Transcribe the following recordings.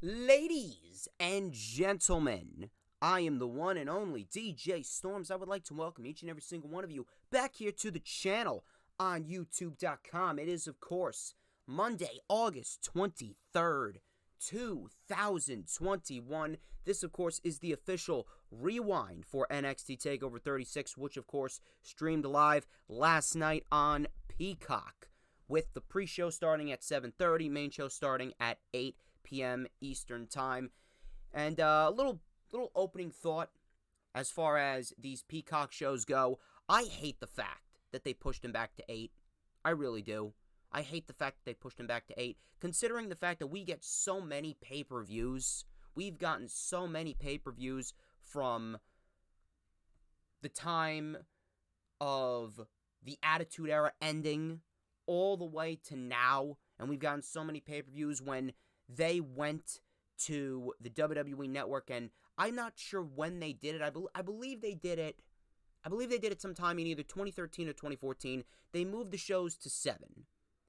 Ladies and gentlemen, I am the one and only DJ Storms. I would like to welcome each and every single one of you back here to the channel on YouTube.com. It is, of course, Monday, August 23rd, 2021. This, of course, is the official rewind for NXT TakeOver 36, which, of course, streamed live last night on Peacock, with the pre-show starting at 7:30, main show starting at 8 p.m. Eastern Time. And a little opening thought as far as these Peacock shows go. I hate the fact that they pushed him back to 8. I really do. I hate the fact that they pushed him back to 8, considering the fact that we get so many pay-per-views. We've gotten so many pay-per-views from the time of the Attitude Era ending all the way to now, and we've gotten so many pay-per-views when they went to the WWE Network, and I'm not sure when they did it. I believe they did it. I believe they did it sometime in either 2013 or 2014. They moved the shows to 7,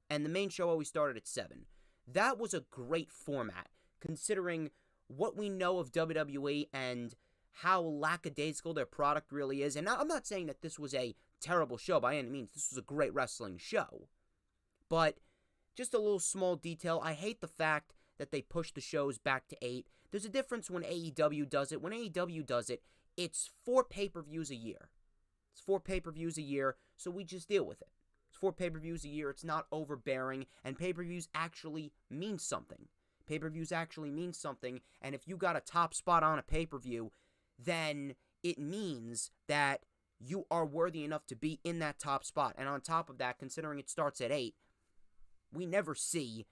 and the main show always started at 7. That was a great format, considering what we know of WWE and how lackadaisical their product really is. And I'm not saying that this was a terrible show by any means. This was a great wrestling show. But just a little small detail, I hate the fact that they push the shows back to 8. There's a difference when AEW does it. When AEW does it, it's 4 pay-per-views a year. It's 4 pay-per-views a year, so we just deal with it. It's 4 pay-per-views a year. It's not overbearing, and pay-per-views actually mean something. Pay-per-views actually mean something, and if you got a top spot on a pay-per-view, then it means that you are worthy enough to be in that top spot. And on top of that, considering it starts at 8, we never see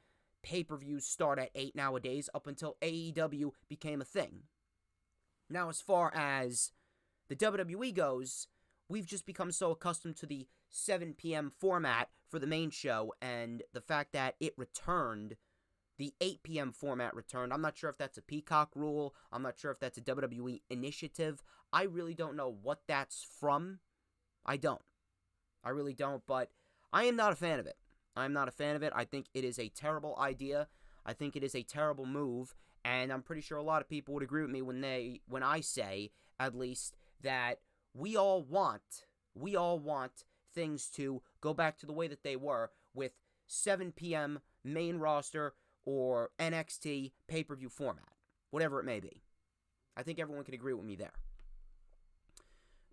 pay-per-views start at 8 nowadays up until AEW became a thing. Now, as far as the WWE goes, we've just become so accustomed to the 7 p.m. format for the main show, and the fact that it returned, the 8 p.m. format returned. I'm not sure if that's a Peacock rule. I'm not sure if that's a WWE initiative. I really don't know what that's from. I really don't, but I am not a fan of it. I'm not a fan of it. I think it is a terrible idea. I think it is a terrible move, and I'm pretty sure a lot of people would agree with me when I say, at least, that we all want things to go back to the way that they were with 7 p.m. main roster or NXT pay-per-view format, whatever it may be. I think everyone can agree with me there.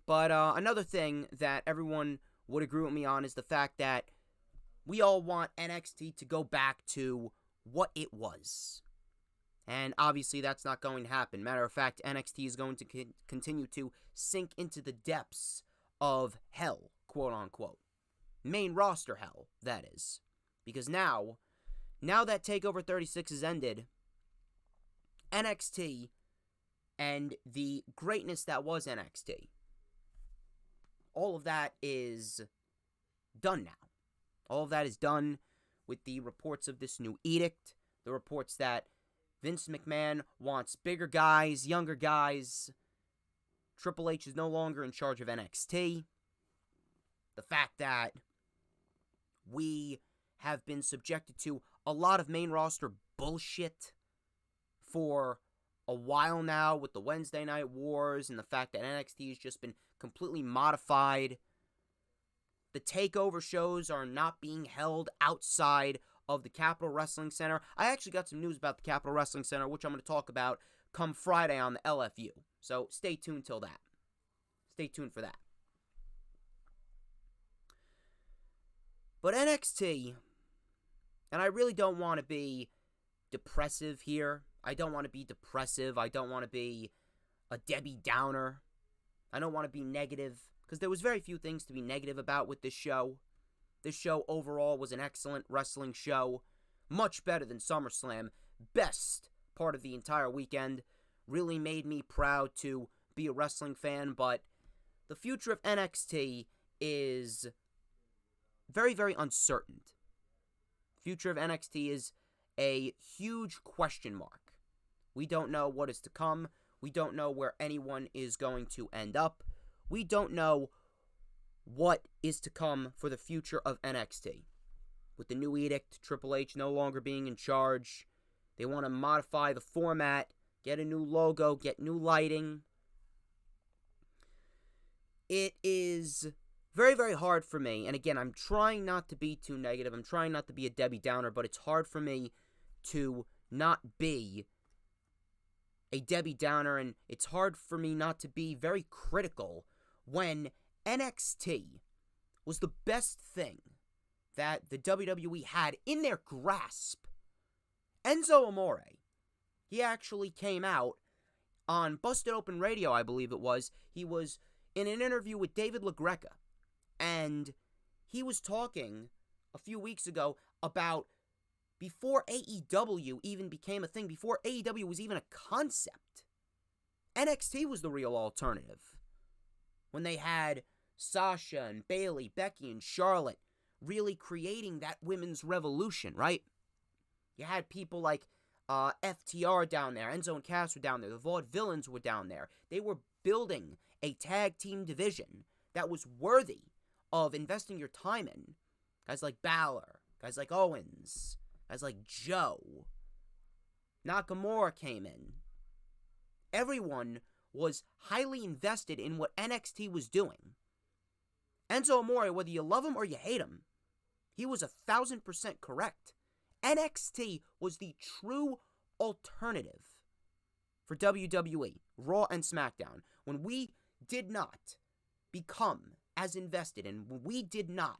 But another thing that everyone would agree with me on is the fact that we all want NXT to go back to what it was. And obviously that's not going to happen. Matter of fact, NXT is going to continue to sink into the depths of hell, quote unquote. Main roster hell, that is. Because now that TakeOver 36 has ended, NXT and the greatness that was NXT, all of that is done now. All of that is done with the reports of this new edict, the reports that Vince McMahon wants bigger guys, younger guys. Triple H is no longer in charge of NXT. The fact that we have been subjected to a lot of main roster bullshit for a while now with the Wednesday Night Wars and the fact that NXT has just been completely modified. The TakeOver shows are not being held outside of the Capitol Wrestling Center. I actually got some news about the Capitol Wrestling Center, which I'm going to talk about come Friday on the LFU. So stay tuned till that. Stay tuned for that. But NXT, and I really don't want to be depressive here. I don't want to be depressive. I don't want to be a Debbie Downer. I don't want to be negative, because there was very few things to be negative about with this show. This show overall was an excellent wrestling show. Much better than SummerSlam. Best part of the entire weekend. Really made me proud to be a wrestling fan, but the future of NXT is very, very uncertain. Future of NXT is a huge question mark. We don't know what is to come. We don't know where anyone is going to end up. We don't know what is to come for the future of NXT. With the new edict, Triple H no longer being in charge, They want to modify the format, get a new logo, get new lighting. It is very, very hard for me. And again, I'm trying not to be too negative. I'm trying not to be a Debbie Downer, but it's hard for me to not be a Debbie Downer, and it's hard for me not to be very critical when NXT was the best thing that the WWE had in their grasp. Enzo Amore, he actually came out on Busted Open Radio, I believe it was. He was in an interview with David LaGreca, and he was talking a few weeks ago about before AEW even became a thing, before AEW was even a concept, NXT was the real alternative. When they had Sasha and Bayley, Becky and Charlotte really creating that women's revolution, right? You had people like FTR down there, Enzo and Cass were down there, the Vaudevillains were down there. They were building a tag team division that was worthy of investing your time in. Guys like Balor, guys like Owens, guys like Joe. Nakamura came in. Everyone was highly invested in what NXT was doing. Enzo Amore, whether you love him or you hate him, he was 1,000% correct. NXT was the true alternative for WWE, Raw and SmackDown. When we did not become as invested and when we did not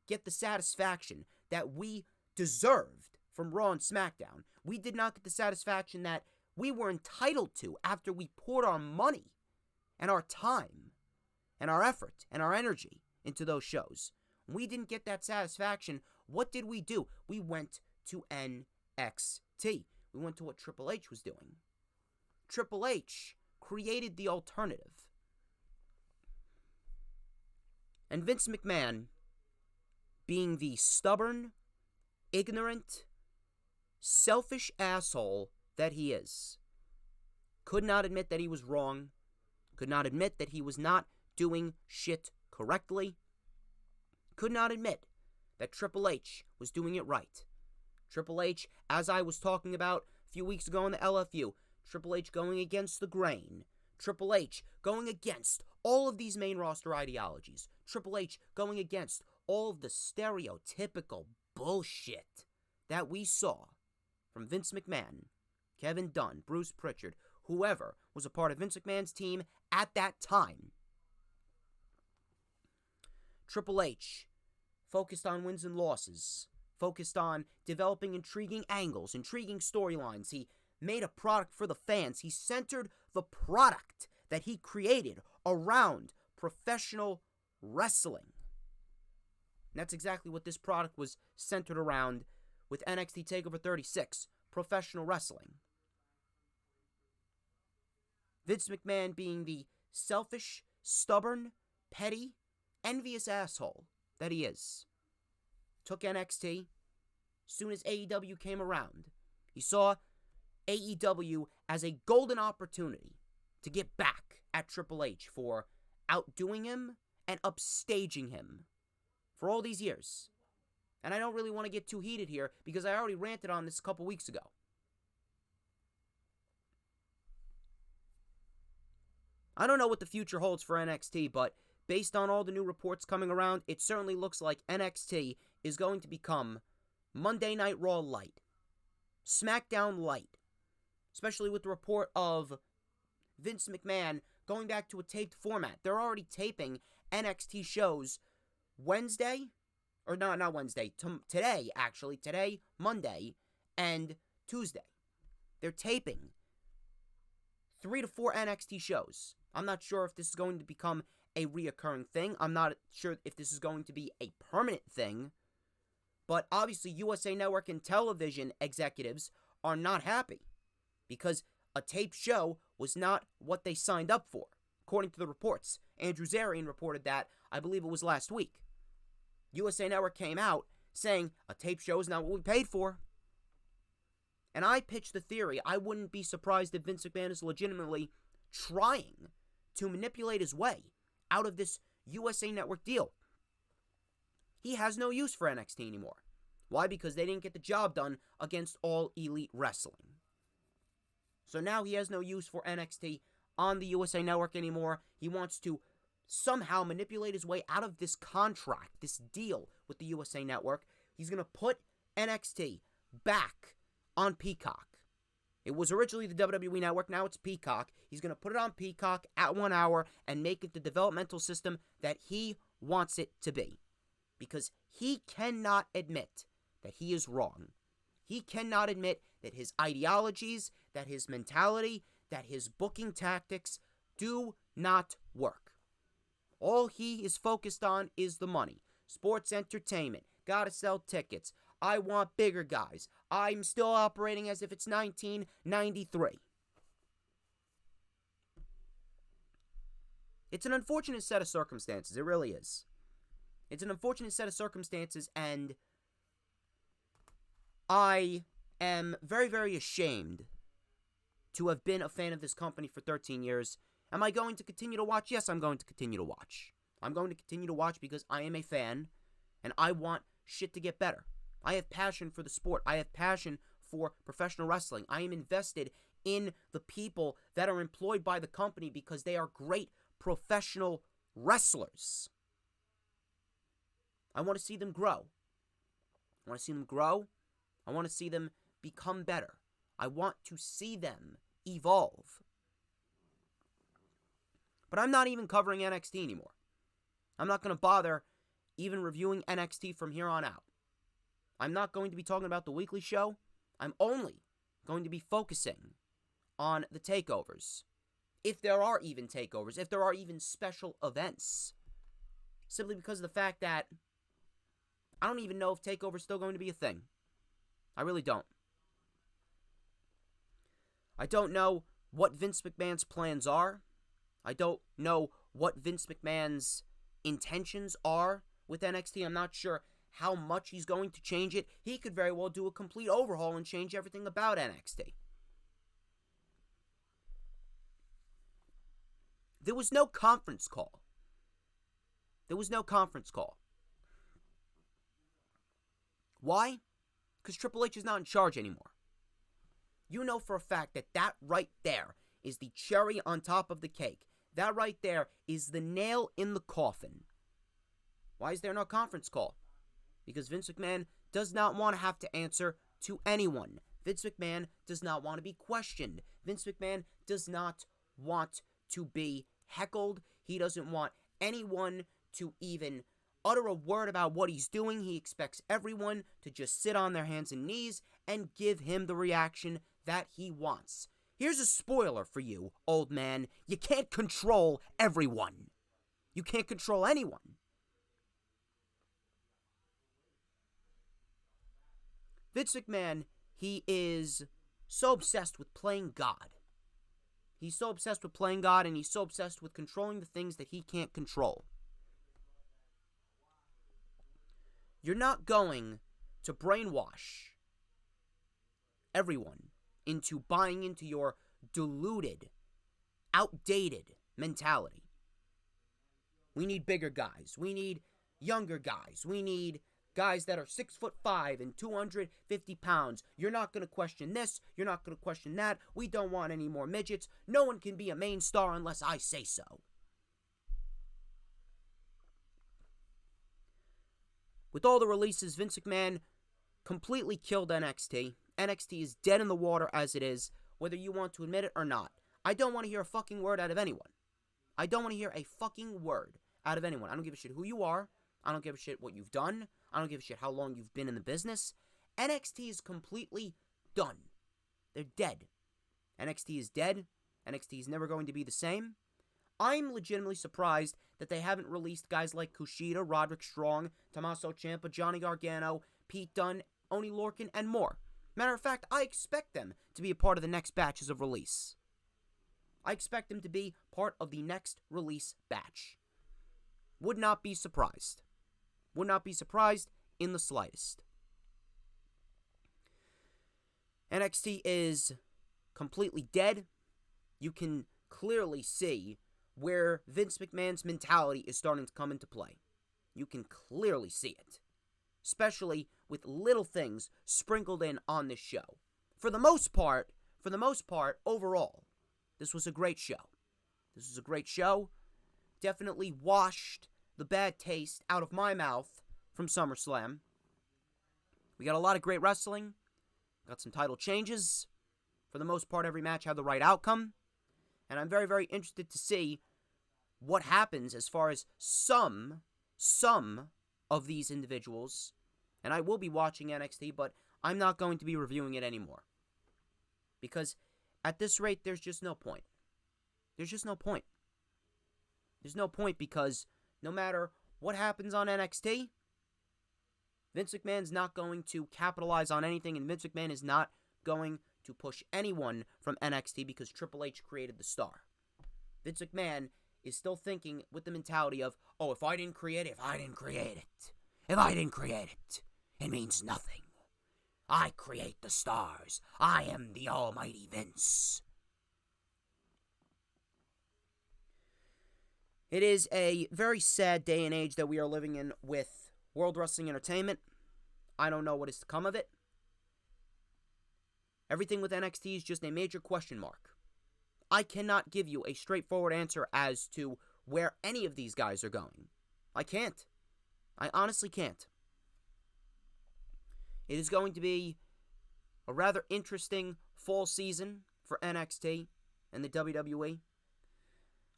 get the satisfaction that we deserved from Raw and SmackDown, we did not get the satisfaction that we were entitled to after we poured our money and our time and our effort and our energy into those shows. When we didn't get that satisfaction, what did we do? We went to NXT. We went to what Triple H was doing. Triple H created the alternative. And Vince McMahon, being the stubborn, ignorant, selfish asshole that he is, could not admit that he was wrong, could not admit that he was not doing shit correctly, could not admit that Triple H was doing it right. Triple H, as I was talking about a few weeks ago in the LFU, Triple H going against the grain, Triple H going against all of these main roster ideologies, Triple H going against all of the stereotypical bullshit that we saw from Vince McMahon, Kevin Dunn, Bruce Pritchard, whoever was a part of Vince McMahon's team at that time. Triple H focused on wins and losses, focused on developing intriguing angles, intriguing storylines. He made a product for the fans. He centered the product that he created around professional wrestling. And that's exactly what this product was centered around with NXT TakeOver 36, professional wrestling. Vince McMahon being the selfish, stubborn, petty, envious asshole that he is, took NXT. Soon as AEW came around, he saw AEW as a golden opportunity to get back at Triple H for outdoing him and upstaging him for all these years. And I don't really want to get too heated here because I already ranted on this a couple weeks ago. I don't know what the future holds for NXT, but based on all the new reports coming around, it certainly looks like NXT is going to become Monday Night Raw light, SmackDown light, especially with the report of Vince McMahon going back to a taped format. They're already taping NXT shows Wednesday, or no, not Wednesday, today, actually, today, Monday, and Tuesday. They're taping 3 to 4 NXT shows. I'm not sure if this is going to become a reoccurring thing. I'm not sure if this is going to be a permanent thing. But obviously, USA Network and television executives are not happy because a taped show was not what they signed up for, according to the reports. Andrew Zarian reported that, I believe it was last week. USA Network came out saying a tape show is not what we paid for. And I pitched the theory, I wouldn't be surprised if Vince McMahon is legitimately trying to manipulate his way out of this USA Network deal. He has no use for NXT anymore. Why? Because they didn't get the job done against All Elite Wrestling. So now he has no use for NXT on the USA Network anymore. He wants to somehow manipulate his way out of this contract, this deal with the USA Network. He's going to put NXT back on Peacock. It was originally the WWE Network, now it's Peacock. He's going to put it on Peacock at 1 hour and make it the developmental system that he wants it to be. Because he cannot admit that he is wrong. He cannot admit that his ideologies, that his mentality, that his booking tactics do not work. All he is focused on is the money. Sports entertainment. Gotta sell tickets. I want bigger guys. I'm still operating as if it's 1993. It's an unfortunate set of circumstances. It really is. It's an unfortunate set of circumstances, and I am very, very ashamed to have been a fan of this company for 13 years. Am I going to continue to watch? Yes, I'm going to continue to watch. I'm going to continue to watch because I am a fan, and I want shit to get better. I have passion for the sport. I have passion for professional wrestling. I am invested in the people that are employed by the company because they are great professional wrestlers. I want to see them grow. I want to see them grow. I want to see them become better. I want to see them evolve. But I'm not even covering NXT anymore. I'm not going to bother even reviewing NXT from here on out. I'm not going to be talking about the weekly show. I'm only going to be focusing on the takeovers. If there are even takeovers, if there are even special events. Simply because of the fact that I don't even know if takeover is still going to be a thing. I really don't. I don't know what Vince McMahon's plans are. I don't know what Vince McMahon's intentions are with NXT. I'm not sure how much he's going to change it. He could very well do a complete overhaul and change everything about NXT. There was no conference call. There was no conference call. Why? Because Triple H is not in charge anymore. You know for a fact that that right there is the cherry on top of the cake. That right there is the nail in the coffin. Why is there no conference call? Because Vince McMahon does not want to have to answer to anyone. Vince McMahon does not want to be questioned. Vince McMahon does not want to be heckled. He doesn't want anyone to even utter a word about what he's doing. He expects everyone to just sit on their hands and knees and give him the reaction that he wants. Here's a spoiler for you, old man. You can't control everyone. You can't control anyone. Vince McMahon, he is so obsessed with playing God. He's so obsessed with playing God, and he's so obsessed with controlling the things that he can't control. You're not going to brainwash everyone into buying into your deluded, outdated mentality. We need bigger guys. We need younger guys. We need guys that are 6'5" and 250 pounds. You're not going to question this. You're not going to question that. We don't want any more midgets. No one can be a main star unless I say so. With all the releases, Vince McMahon completely killed NXT. NXT is dead in the water as it is, whether you want to admit it or not. I don't want to hear a fucking word out of anyone. I don't want to hear a fucking word out of anyone. I don't give a shit who you are. I don't give a shit what you've done. I don't give a shit how long you've been in the business. NXT is completely done. They're dead. NXT is dead. NXT is never going to be the same. I'm legitimately surprised that they haven't released guys like Kushida, Roderick Strong, Tommaso Ciampa, Johnny Gargano, Pete Dunne, Oney Lorcan, and more. Matter of fact, I expect them to be a part of the next batches of release. I expect them to be part of the next release batch. Would not be surprised. Would not be surprised in the slightest. NXT is completely dead. You can clearly see where Vince McMahon's mentality is starting to come into play. You can clearly see it. especially with little things sprinkled in on this show. For the most part, overall, this was a great show. This was a great show. Definitely washed the bad taste out of my mouth from SummerSlam. We got a lot of great wrestling. Got some title changes. For the most part, every match had the right outcome. And I'm very, very interested to see what happens as far as some of these individuals. And I will be watching NXT, but I'm not going to be reviewing it anymore. Because at this rate, there's just no point. There's just no point. There's no point because no matter what happens on NXT, Vince McMahon's not going to capitalize on anything, and Vince McMahon is not going to push anyone from NXT because Triple H created the star. Vince McMahon is still thinking with the mentality of, oh, if I didn't create it, it means nothing. I create the stars. I am the almighty Vince. It is a very sad day and age that we are living in with World Wrestling Entertainment. I don't know what is to come of it. Everything with NXT is just a major question mark. I cannot give you a straightforward answer as to where any of these guys are going. I can't. I honestly can't. It is going to be a rather interesting fall season for NXT and the WWE.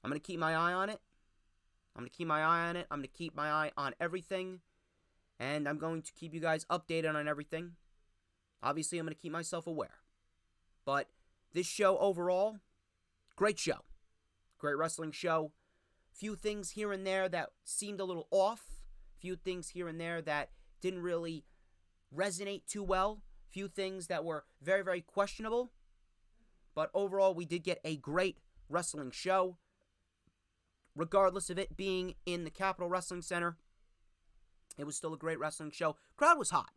I'm going to keep my eye on it. I'm going to keep my eye on everything. And I'm going to keep you guys updated on everything. Obviously, I'm going to keep myself aware. But this show overall, great show. Great wrestling show. Few things here and there that seemed a little off. Few things here and there that didn't really resonate too well. Few things that were very, very questionable. But overall, we did get a great wrestling show. Regardless of it being in the Capitol Wrestling Center, it was still a great wrestling show. Crowd was hot.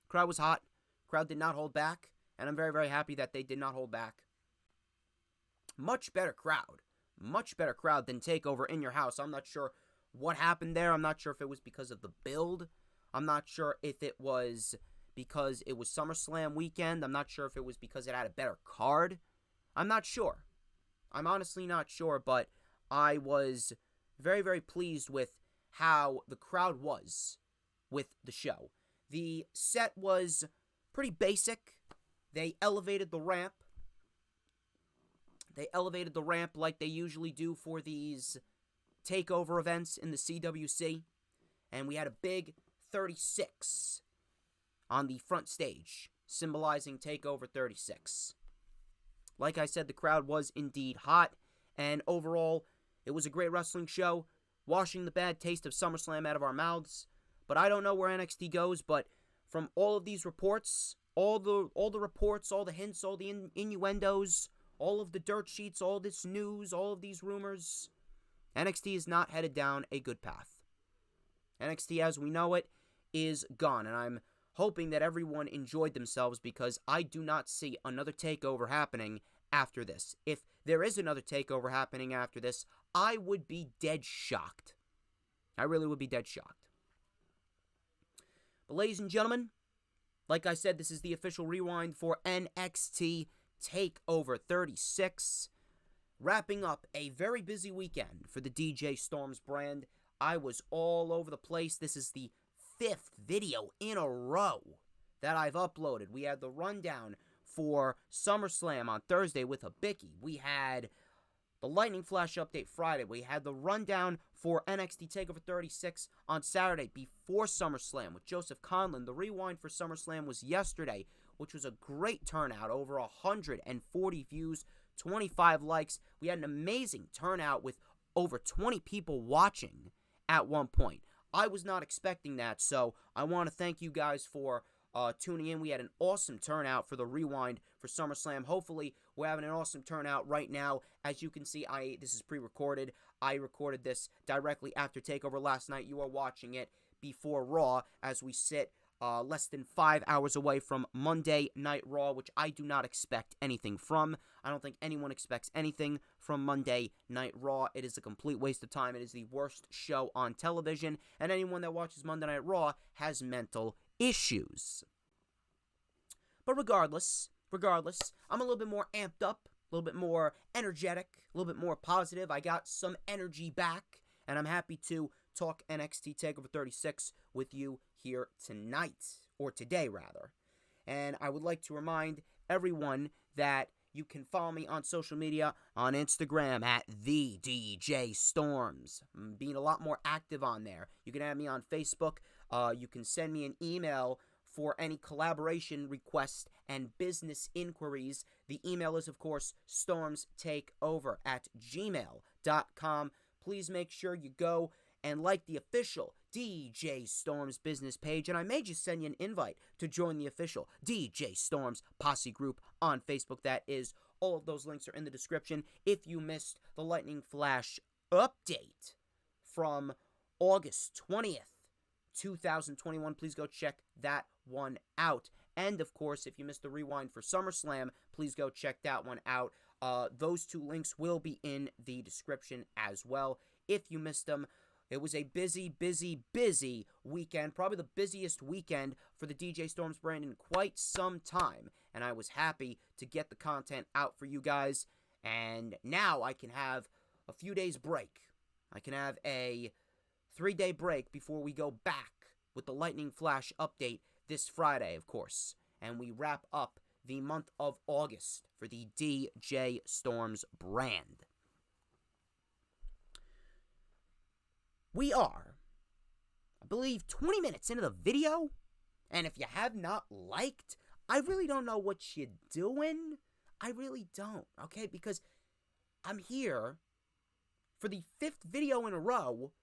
Crowd did not hold back. And I'm very, very happy that they did not hold back. Much better crowd than TakeOver in your house. I'm not sure what happened there. I'm not sure if it was because of the build. I'm not sure if it was because it was SummerSlam weekend. I'm not sure if it was because it had a better card. I'm not sure. I'm honestly not sure, but I was very, very pleased with how the crowd was with the show. The set was pretty basic. They elevated the ramp. Like they usually do for these TakeOver events in the CWC. And we had a big 36 on the front stage, symbolizing TakeOver 36. Like I said, the crowd was indeed hot. And overall, it was a great wrestling show, washing the bad taste of SummerSlam out of our mouths. But I don't know where NXT goes, but from all of these reports, all the reports, all the hints, all the innuendos, all of the dirt sheets, all this news, all of these rumors, NXT is not headed down a good path. NXT as we know it is gone, and I'm hoping that everyone enjoyed themselves because I do not see another TakeOver happening after this. If there is another TakeOver happening after this, I would be dead shocked. I really would be dead shocked. But ladies and gentlemen, like I said, this is the official rewind for NXT TakeOver 36. Wrapping up a very busy weekend for the DJ Storms brand. I was all over the place. This is the 5th video in a row that I've uploaded. We had the rundown for SummerSlam on Thursday with a Bicky. We had the Lightning Flash update Friday. We had the rundown for NXT TakeOver 36 on Saturday before SummerSlam with Joseph Conlon. The rewind for SummerSlam was yesterday, which was a great turnout, over 140 views, 25 likes. We had an amazing turnout with over 20 people watching at one point. I was not expecting that, so I want to thank you guys for tuning in. We had an awesome turnout for the rewind for SummerSlam. Hopefully, we're having an awesome turnout right now. As you can see, this is pre-recorded. I recorded this directly after TakeOver last night. You are watching it before Raw as we sit less than 5 hours away from Monday Night Raw, which I do not expect anything from. I don't think anyone expects anything from Monday Night Raw. It is a complete waste of time. It is the worst show on television, and anyone that watches Monday Night Raw has mental issues. But regardless, I'm a little bit more amped up, a little bit more energetic, a little bit more positive. I got some energy back, and I'm happy to talk NXT TakeOver 36 with you here tonight, or today rather. And I would like to remind everyone that you can follow me on social media, on Instagram at the DJ Storms. I'm being a lot more active on there. You can add me on Facebook. You can send me an email for any collaboration requests and business inquiries. The email is, of course, StormsTakeOver@gmail.com. Please make sure you go and like the official DJ Storms business page, and I may just send you an invite to join the official DJ Storms posse group on Facebook. That is, all of those links are in the description. If you missed the Lightning Flash update from August 20th, 2021, please go check that one out. And, of course, if you missed the rewind for SummerSlam, please go check that one out. Those two links will be in the description as well. If you missed them, it was a busy weekend, probably the busiest weekend for the DJ Storms brand in quite some time, and I was happy to get the content out for you guys, and now I can have a few days break. I can have a 3-day break before we go back with the Lightning Flash update this Friday, of course, and we wrap up the month of August for the DJ Storms brand. We are, I believe, 20 minutes into the video, and if you have not liked, I really don't know what you're doing. I really don't, okay? Because I'm here for the 5th video in a row,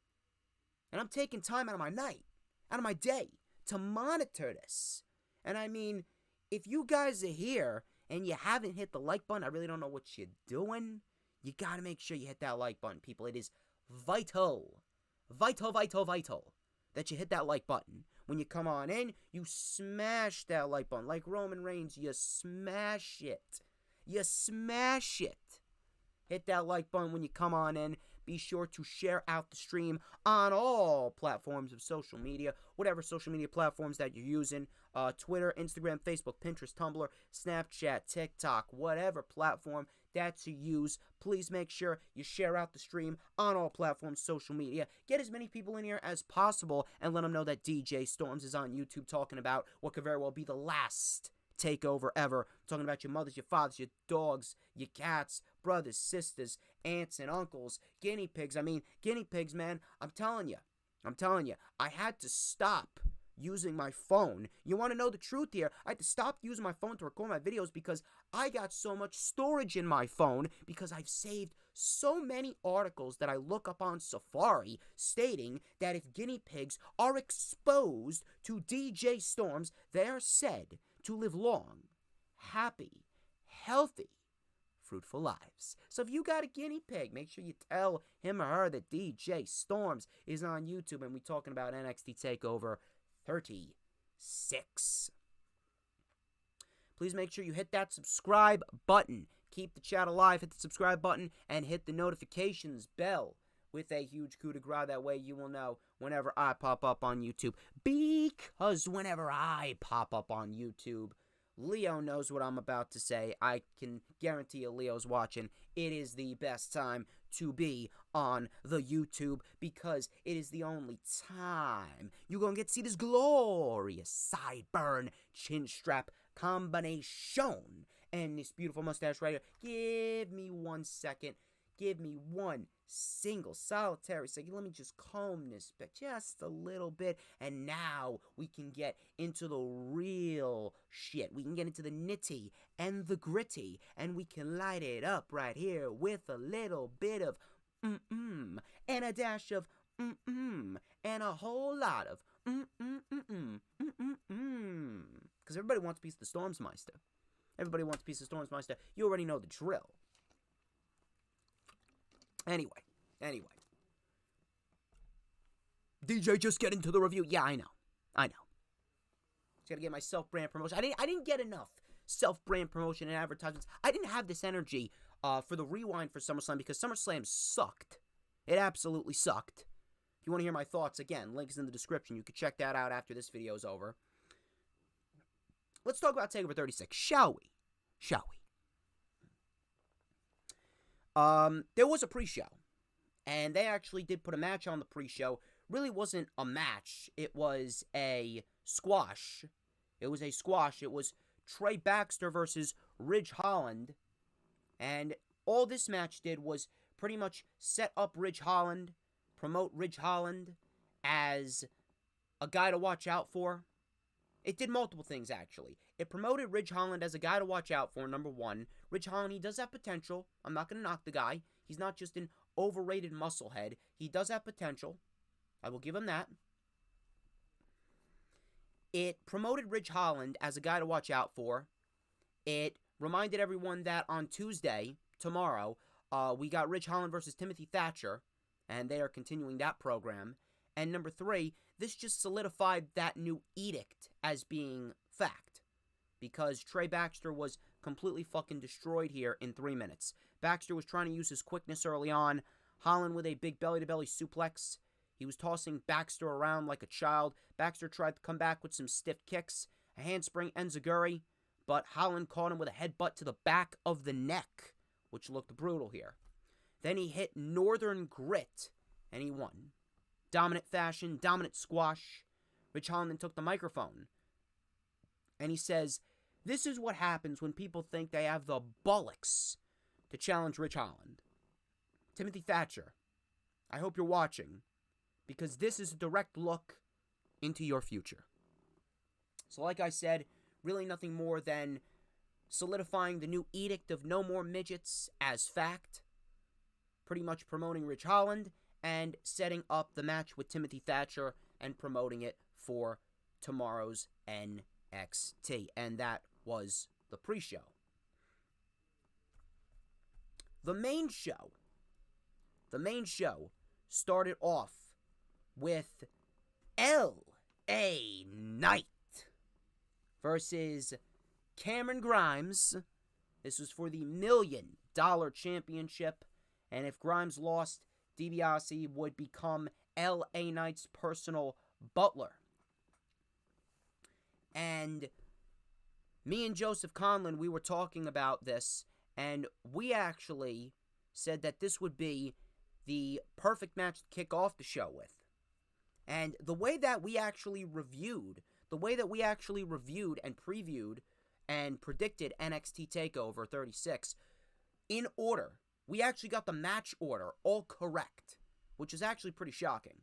and I'm taking time out of my night, out of my day, to monitor this. And I mean, if you guys are here and you haven't hit the like button, I really don't know what you're doing. You gotta make sure you hit that like button, people. It is vital that you hit that like button. When you come on in, you smash that like button. Like Roman Reigns, you smash it. Hit that like button when you come on in. Be sure to share out the stream on all platforms of social media, whatever social media platforms that you're using. Twitter, Instagram, Facebook, Pinterest, Tumblr, Snapchat, TikTok, whatever platform that you use. Please make sure you share out the stream on all platforms, social media. Get as many people in here as possible and let them know that DJ Storms is on YouTube talking about what could very well be the last takeover ever. Talking about your mothers, your fathers, your dogs, your cats, brothers, sisters, aunts and uncles, guinea pigs. I mean, guinea pigs, man, I'm telling you, I had to stop using my phone. You want to know the truth here? I had to stop using my phone to record my videos because I got so much storage in my phone because I've saved so many articles that I look up on Safari stating that if guinea pigs are exposed to DJ Storms, they are said to live long, happy, healthy, fruitful lives. So if you got a guinea pig, make sure you tell him or her that DJ Storms is on YouTube and we talking about NXT TakeOver 36. Please make sure you hit that subscribe button. Keep the chat alive. Hit the subscribe button and hit the notifications bell with a huge coup de grace. That way you will know whenever I pop up on YouTube. Because whenever I pop up on YouTube, Leo knows what I'm about to say. I can guarantee you Leo's watching. It is the best time to be on the YouTube because it is the only time you're going to get to see this glorious sideburn chin strap combination and this beautiful mustache right here. Give me 1 second. Give me one single solitary second. Let me just comb this bit just a little bit. And now we can get into the real shit. We can get into the nitty and the gritty. And we can light it up right here with a little bit of and a dash of and a whole lot of because everybody wants a piece of the Stormsmeister. Everybody wants a piece of Stormsmeister. You already know the drill. Anyway. DJ, just get into the review. Yeah, I know. Just gotta get my self-brand promotion. I didn't get enough self-brand promotion and advertisements. I didn't have this energy for the rewind for SummerSlam because SummerSlam sucked. It absolutely sucked. If you want to hear my thoughts, again, links in the description. You can check that out after this video is over. Let's talk about TakeOver 36, shall we? Shall we? There was a pre-show, and they actually did put a match on the pre-show. Really wasn't a match. It was a squash. It was a squash. It was Trey Baxter versus Ridge Holland, and all this match did was pretty much set up Ridge Holland, promote Ridge Holland as a guy to watch out for. It did multiple things, actually. It promoted Ridge Holland as a guy to watch out for, number one. Ridge Holland, he does have potential. I'm not going to knock the guy. He's not just an overrated musclehead. He does have potential. I will give him that. It promoted Ridge Holland as a guy to watch out for. It reminded everyone that on Tuesday, tomorrow, we got Ridge Holland versus Timothy Thatcher, and they are continuing that program. And number three, this just solidified that new edict as being fact. Because Trey Baxter was completely fucking destroyed here in 3 minutes. Baxter was trying to use his quickness early on. Holland with a big belly-to-belly suplex. He was tossing Baxter around like a child. Baxter tried to come back with some stiff kicks. A handspring enziguri. But Holland caught him with a headbutt to the back of the neck, which looked brutal here. Then he hit Northern Grit, and he won. Dominant fashion, dominant squash. Ridge Holland then took the microphone, and he says, "This is what happens when people think they have the bollocks to challenge Ridge Holland. Timothy Thatcher, I hope you're watching, because this is a direct look into your future." So like I said, really nothing more than solidifying the new edict of no more midgets as fact. Pretty much promoting Ridge Holland and setting up the match with Timothy Thatcher and promoting it for tomorrow's NXT. And that was the pre-show. The main show started off with LA Knight versus Cameron Grimes. This was for the $1 million championship, and if Grimes lost, DiBiase would become LA Knight's personal butler. And me and Joseph Conlon, we were talking about this, and we actually said that this would be the perfect match to kick off the show with. And the way that we actually reviewed and previewed and predicted NXT TakeOver 36 in order, we actually got the match order all correct, which is actually pretty shocking.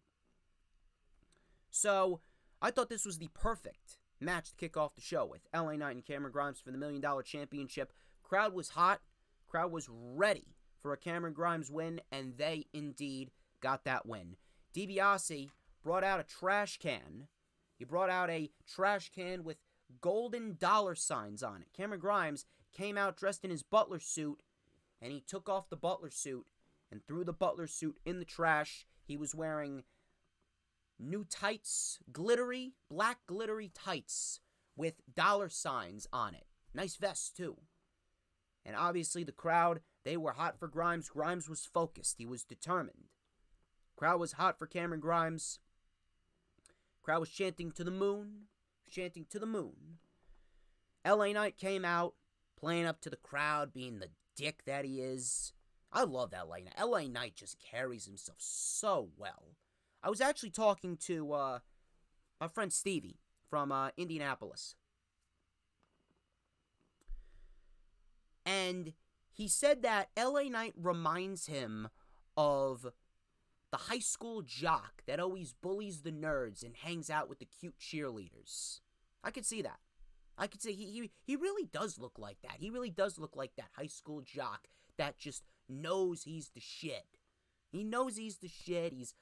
So, I thought this was the perfect match to kick off the show with. LA Knight and Cameron Grimes for the $1 million championship. Crowd was hot. Crowd was ready for a Cameron Grimes win, and they indeed got that win. DiBiase brought out a trash can. He brought out a trash can with golden dollar signs on it. Cameron Grimes came out dressed in his butler suit, and he took off the butler suit and threw the butler suit in the trash. He was wearing new tights, black glittery tights with dollar signs on it. Nice vest, too. And obviously the crowd, they were hot for Grimes. Grimes was focused. He was determined. Crowd was hot for Cameron Grimes. Crowd was chanting to the moon. Chanting to the moon. LA Knight came out, playing up to the crowd, being the dick that he is. I love LA Knight. LA Knight just carries himself so well. I was actually talking to my friend Stevie from Indianapolis. And he said that LA Knight reminds him of the high school jock that always bullies the nerds and hangs out with the cute cheerleaders. I could see that. I could say he really does look like that. He really does look like that high school jock that just knows he's the shit. He knows he's the shit. He's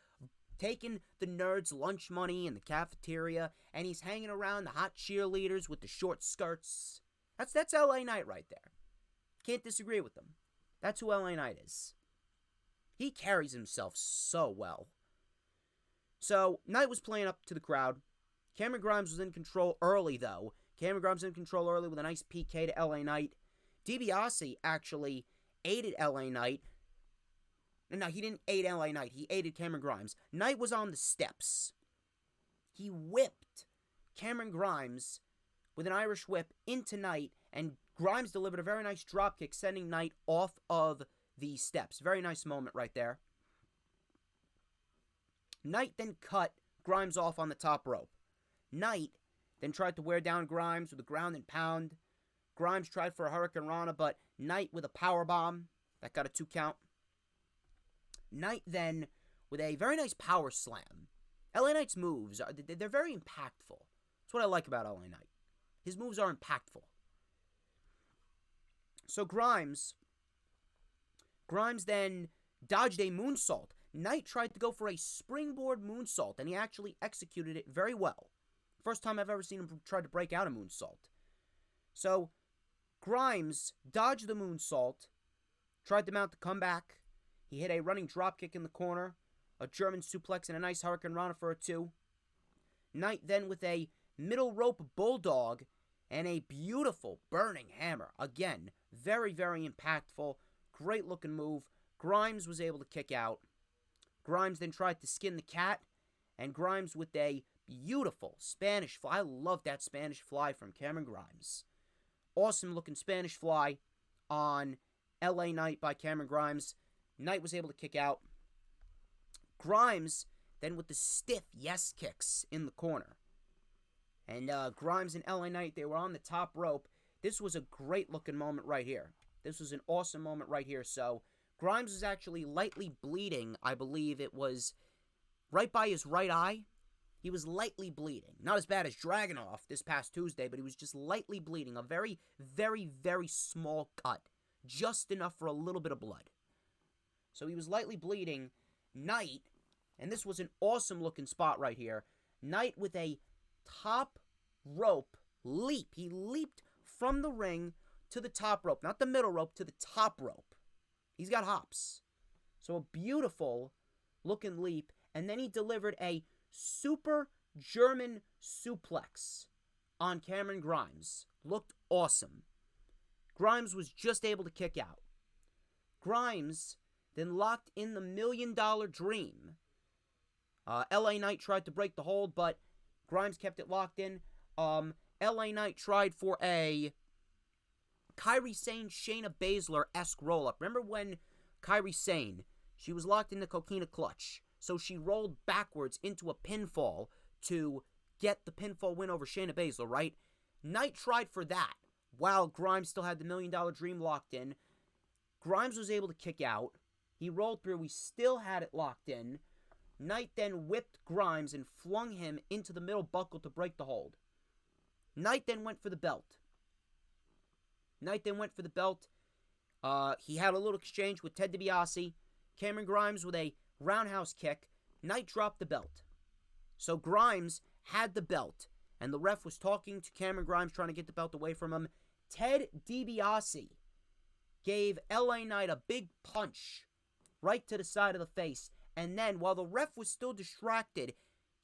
taking the nerds' lunch money in the cafeteria, and he's hanging around the hot cheerleaders with the short skirts. That's LA Knight right there. Can't disagree with him. That's who LA Knight is. He carries himself so well. So, Knight was playing up to the crowd. Cameron Grimes was in control early, though. Cameron Grimes in control early with a nice PK to LA Knight. DiBiase actually aided LA Knight. No, he didn't aid LA Knight. He aided Cameron Grimes. Knight was on the steps. He whipped Cameron Grimes with an Irish whip into Knight, and Grimes delivered a very nice dropkick, sending Knight off of the steps. Very nice moment right there. Knight then cut Grimes off on the top rope. Knight then tried to wear down Grimes with a ground and pound. Grimes tried for a Hurricane Rana, but Knight with a powerbomb. That got a 2 count. Knight then with a very nice power slam. LA Knight's moves, they're very impactful. That's what I like about LA Knight. His moves are impactful. So Grimes then dodged a moonsault. Knight tried to go for a springboard moonsault, and he actually executed it very well. First time I've ever seen him try to break out a moonsault. So Grimes dodged the moonsault, tried to mount the comeback. He hit a running dropkick in the corner, a German suplex, and a nice Hurricane Rana for a 2. Knight then with a middle rope bulldog and a beautiful burning hammer. Again, very, very impactful. Great looking move. Grimes was able to kick out. Grimes then tried to skin the cat, and Grimes with a beautiful Spanish fly. I love that Spanish fly from Cameron Grimes. Awesome looking Spanish fly on LA Knight by Cameron Grimes. Knight was able to kick out. Grimes then with the stiff yes kicks in the corner. And Grimes and LA Knight, they were on the top rope. This was a great looking moment right here. This was an awesome moment right here. So Grimes was actually lightly bleeding. I believe it was right by his right eye. He was lightly bleeding. Not as bad as Dragunov this past Tuesday, but he was just lightly bleeding. A very, very, very small cut. Just enough for a little bit of blood. So he was lightly bleeding. Knight, and this was an awesome looking spot right here. Knight with a top rope leap. He leaped from the ring to the top rope. Not the middle rope, to the top rope. He's got hops. So a beautiful looking leap. And then he delivered a super German suplex on Cameron Grimes. Looked awesome. Grimes was just able to kick out. Grimes then locked in the $1 Million Dream. LA Knight tried to break the hold, but Grimes kept it locked in. LA Knight tried for a Kaylie Ray, Shayna Baszler-esque roll-up. Remember when Kaylie Ray, she was locked in the coquina clutch, so she rolled backwards into a pinfall to get the pinfall win over Shayna Baszler, right? Knight tried for that while Grimes still had the $1 Million Dream locked in. Grimes was able to kick out. He rolled through. We still had it locked in. Knight then whipped Grimes and flung him into the middle buckle to break the hold. Knight then went for the belt. He had a little exchange with Ted DiBiase. Cameron Grimes with a roundhouse kick. Knight dropped the belt. So Grimes had the belt, and the ref was talking to Cameron Grimes, trying to get the belt away from him. Ted DiBiase gave LA Knight a big punch right to the side of the face. And then, while the ref was still distracted,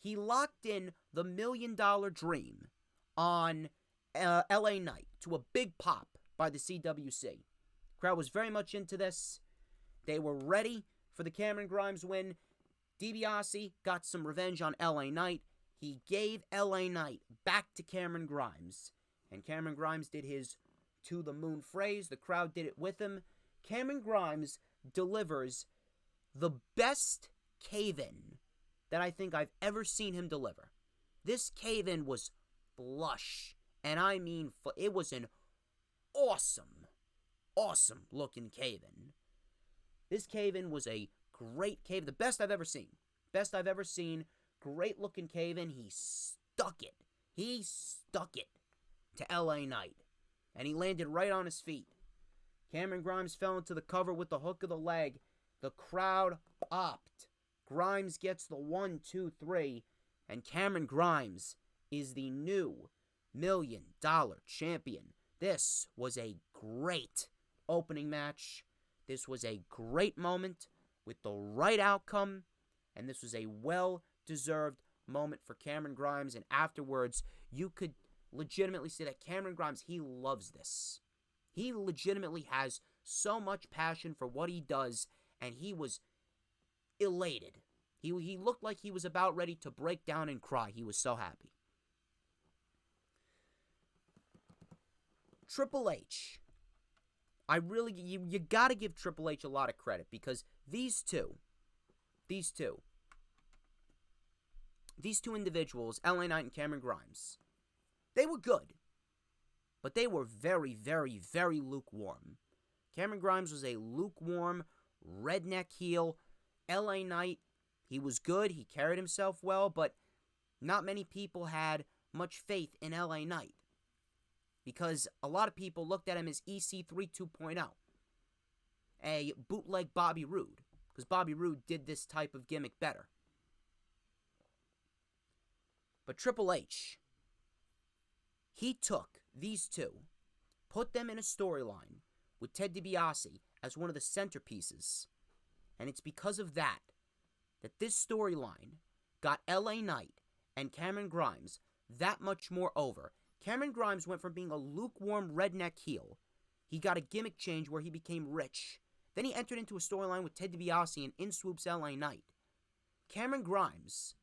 he locked in the $1 Million Dream on LA Knight to a big pop by the CWC. Crowd was very much into this. They were ready for the Cameron Grimes win. DiBiase got some revenge on LA Knight. He gave LA Knight back to Cameron Grimes. And Cameron Grimes did his to the moon phrase. The crowd did it with him. Cameron Grimes delivers the best cave-in that I think I've ever seen him deliver. This cave-in was flush. And I mean, it was an awesome looking cave-in. This cave-in was a great cave, the best I've ever seen. Best I've ever seen. Great looking cave-in. He stuck it to LA Knight. And he landed right on his feet. Cameron Grimes fell into the cover with the hook of the leg. The crowd popped. Grimes gets the 1, 2, 3. And Cameron Grimes is the new $1 Million Champion. This was a great opening match. This was a great moment with the right outcome. And this was a well-deserved moment for Cameron Grimes, and afterwards, you could legitimately say that Cameron Grimes, he loves this. He legitimately has so much passion for what he does, and he was elated. He looked like he was about ready to break down and cry. He was so happy. Triple H. You got to give Triple H a lot of credit, because these two individuals, LA Knight and Cameron Grimes, they were good, but they were very, very, very lukewarm. Cameron Grimes was a lukewarm, redneck heel. LA Knight, he was good, he carried himself well, but not many people had much faith in LA Knight, because a lot of people looked at him as EC3 2.0, a bootleg Bobby Roode, because Bobby Roode did this type of gimmick better. But Triple H, he took these two, put them in a storyline with Ted DiBiase as one of the centerpieces, and it's because of that this storyline got LA Knight and Cameron Grimes that much more over. Cameron Grimes went from being a lukewarm redneck heel. He got a gimmick change where he became rich. Then he entered into a storyline with Ted DiBiase, and in swoops LA Knight. Cameron Grimes,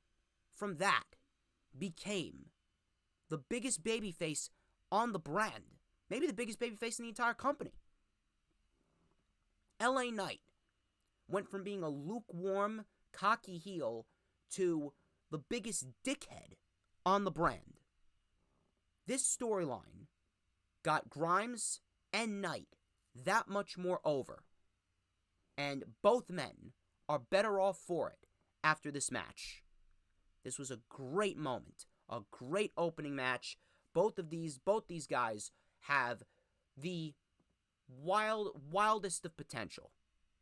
from that, became the biggest babyface on the brand. Maybe the biggest babyface in the entire company. LA Knight went from being a lukewarm, cocky heel to the biggest dickhead on the brand. This storyline got Grimes and Knight that much more over. And both men are better off for it after this match. This was a great moment, a great opening match. Both these guys have the wildest of potential.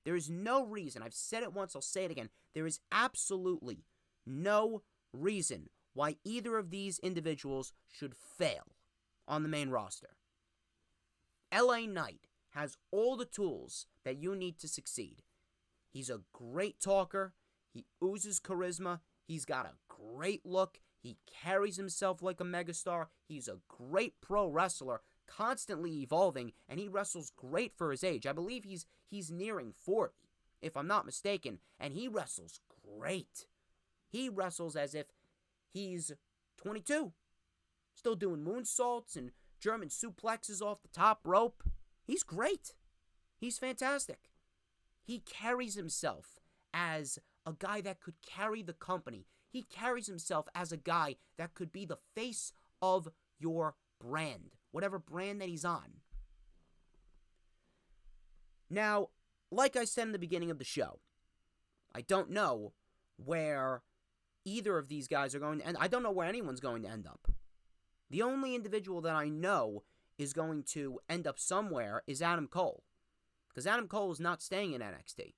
There is no reason, I've said it once, I'll say it again, there is absolutely no reason why either of these individuals should fail on the main roster. LA Knight has all the tools that you need to succeed. He's a great talker, he oozes charisma, he's got a great look, he carries himself like a megastar, he's a great pro wrestler, constantly evolving, and he wrestles great for his age. I believe he's nearing 40, if I'm not mistaken, and he wrestles great. He wrestles as if he's 22, still doing moonsaults and German suplexes off the top rope. He's great. He's fantastic. He carries himself as a guy that could carry the company. He carries himself as a guy that could be the face of your brand, whatever brand that he's on. Now, like I said in the beginning of the show, I don't know where either of these guys are going to end. I don't know where anyone's going to end up. The only individual that I know is going to end up somewhere is Adam Cole, because Adam Cole is not staying in NXT.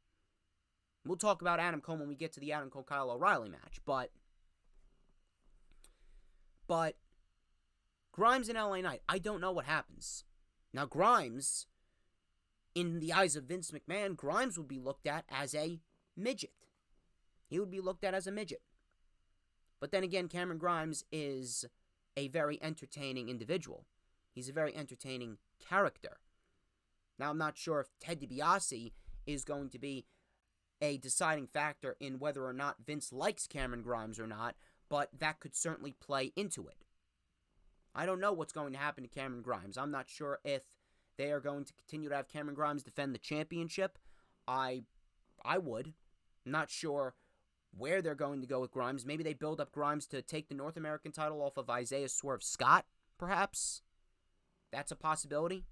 We'll talk about Adam Cole when we get to the Adam Cole-Kyle O'Reilly match, but Grimes and LA Knight, I don't know what happens. Now, Grimes, in the eyes of Vince McMahon, Grimes would be looked at as a midget. He would be looked at as a midget. But then again, Cameron Grimes is a very entertaining individual. He's a very entertaining character. Now, I'm not sure if Ted DiBiase is going to be a deciding factor in whether or not Vince likes Cameron Grimes or not, but that could certainly play into it. I don't know what's going to happen to Cameron Grimes. I'm not sure if they are going to continue to have Cameron Grimes defend the championship. I would. I'm not sure where they're going to go with Grimes. Maybe they build up Grimes to take the North American title off of Isaiah Swerve Scott, perhaps. That's a possibility.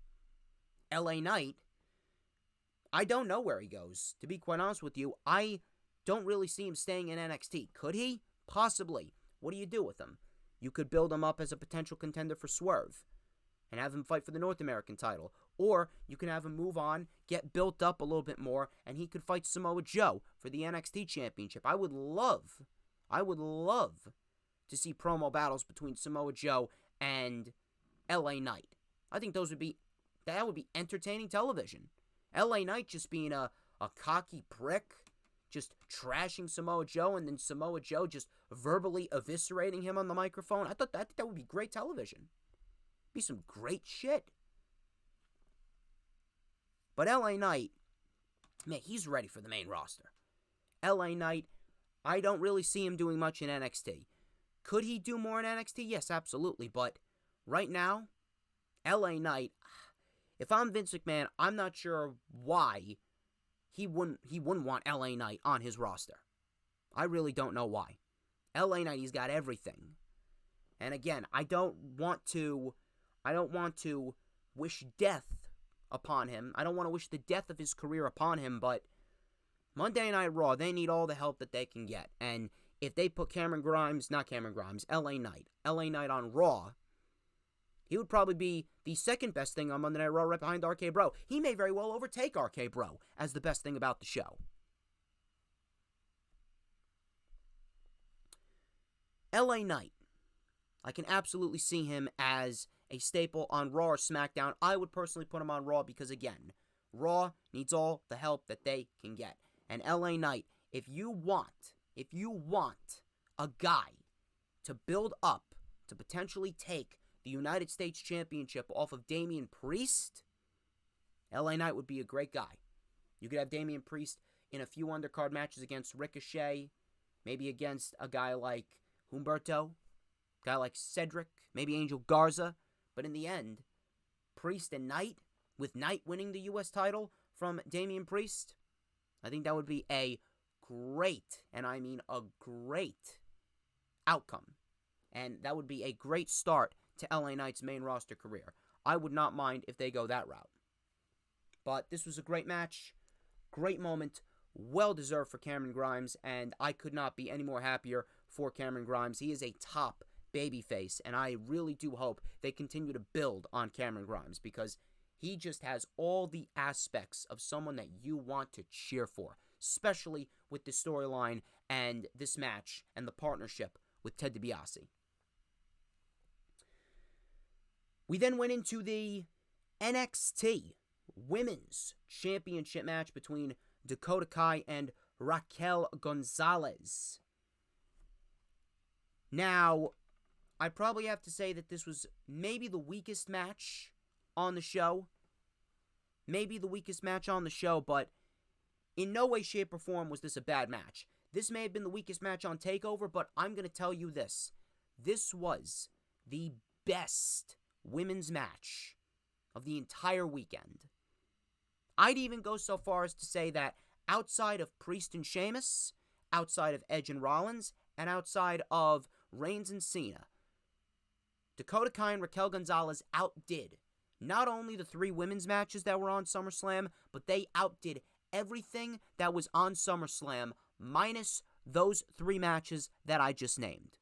LA Knight, I don't know where he goes. To be quite honest with you, I don't really see him staying in NXT. Could he? Possibly. What do you do with him? You could build him up as a potential contender for Swerve and have him fight for the North American title. Or you can have him move on, get built up a little bit more, and he could fight Samoa Joe for the NXT Championship. I would love to see promo battles between Samoa Joe and LA Knight. I think that would be entertaining television. LA Knight just being a cocky prick, just trashing Samoa Joe and then Samoa Joe just verbally eviscerating him on the microphone. I think that would be great television. Be some great shit. But LA Knight, man, he's ready for the main roster. LA Knight, I don't really see him doing much in NXT. Could he do more in NXT? Yes, absolutely. But right now, LA Knight, if I'm Vince McMahon, I'm not sure why he wouldn't want LA Knight on his roster. I really don't know why. LA Knight, he's got everything. And again, I don't want to wish death upon him. I don't want to wish the death of his career upon him, but Monday Night Raw, they need all the help that they can get. And if they put LA Knight on Raw, he would probably be the second best thing on Monday Night Raw right behind RK Bro. He may very well overtake RK Bro as the best thing about the show. LA Knight, I can absolutely see him as a staple on Raw or SmackDown. I would personally put him on Raw because, again, Raw needs all the help that they can get. And LA Knight, if you want a guy to build up to potentially take the United States Championship off of Damian Priest, LA Knight would be a great guy. You could have Damian Priest in a few undercard matches against Ricochet, maybe against a guy like Humberto, a guy like Cedric, maybe Angel Garza. But in the end, Priest and Knight, with Knight winning the U.S. title from Damian Priest, I think that would be a great, and I mean a great, outcome. And that would be a great start to LA Knight's main roster career. I would not mind if they go that route. But this was a great match, great moment, well-deserved for Cameron Grimes, and I could not be any more happier for Cameron Grimes. He is a top babyface, and I really do hope they continue to build on Cameron Grimes because he just has all the aspects of someone that you want to cheer for, especially with this storyline and this match and the partnership with Ted DiBiase. We then went into the NXT Women's Championship match between Dakota Kai and Raquel Gonzalez. Now, I probably have to say that this was maybe the weakest match on the show. But in no way, shape, or form was this a bad match. This may have been the weakest match on TakeOver, but I'm going to tell you this. This was the best women's match of the entire weekend. I'd even go so far as to say that outside of Priest and Sheamus, outside of Edge and Rollins, and outside of Reigns and Cena, Dakota Kai and Raquel Gonzalez outdid not only the 3 women's matches that were on SummerSlam, but they outdid everything that was on SummerSlam minus those 3 matches that I just named.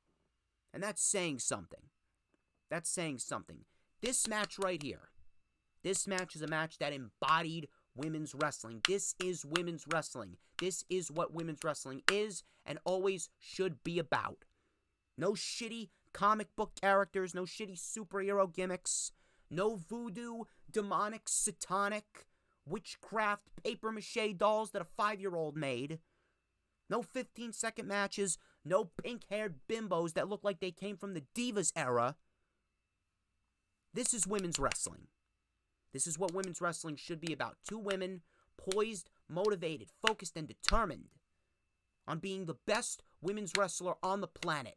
And that's saying something. This match right here, this match is a match that embodied women's wrestling. This is women's wrestling. This is what women's wrestling is and always should be about. No shitty comic book characters, no shitty superhero gimmicks, no voodoo, demonic, satanic, witchcraft, papier-mâché dolls that a 5-year-old made. No 15-second matches, no pink-haired bimbos that look like they came from the Divas era. This is women's wrestling. This is what women's wrestling should be about. 2 women, poised, motivated, focused, and determined on being the best women's wrestler on the planet,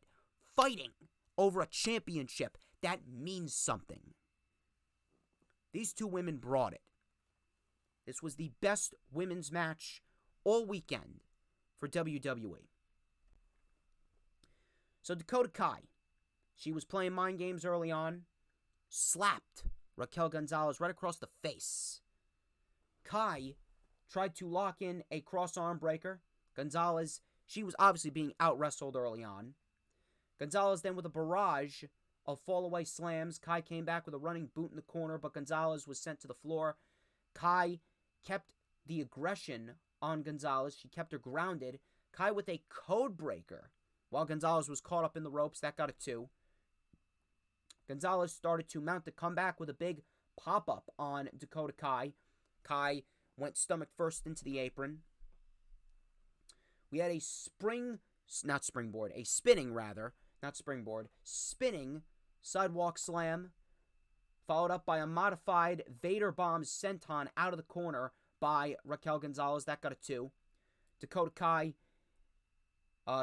fighting over a championship that means something. These 2 women brought it. This was the best women's match all weekend for WWE. So Dakota Kai, she was playing mind games early on, slapped Raquel Gonzalez right across the face. Kai tried to lock in a cross arm breaker. Gonzalez, she was obviously being out-wrestled early on. Gonzalez then with a barrage of fall-away slams. Kai came back with a running boot in the corner, but Gonzalez was sent to the floor. Kai kept the aggression on Gonzalez. She kept her grounded. Kai with a code breaker while Gonzalez was caught up in the ropes. That got a 2. Gonzalez started to mount the comeback with a big pop-up on Dakota Kai. Kai went stomach first into the apron. We had a spinning sidewalk slam, followed up by a modified Vader bomb senton out of the corner by Raquel Gonzalez. That got a 2. Dakota Kai,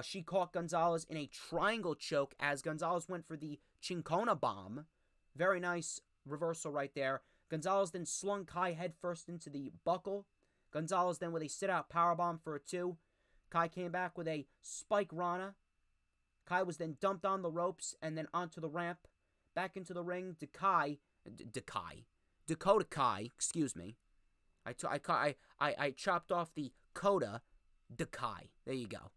she caught Gonzalez in a triangle choke as Gonzalez went for the Chincona bomb. Very nice reversal right there. Gonzalez then slung Kai headfirst into the buckle. Gonzalez then with a sit-out powerbomb for a 2. Kai came back with a spike Rana. Kai was then dumped on the ropes and then onto the ramp. Back into the ring, Dakota Kai, excuse me. I chopped off the coda, Dakai. There you go.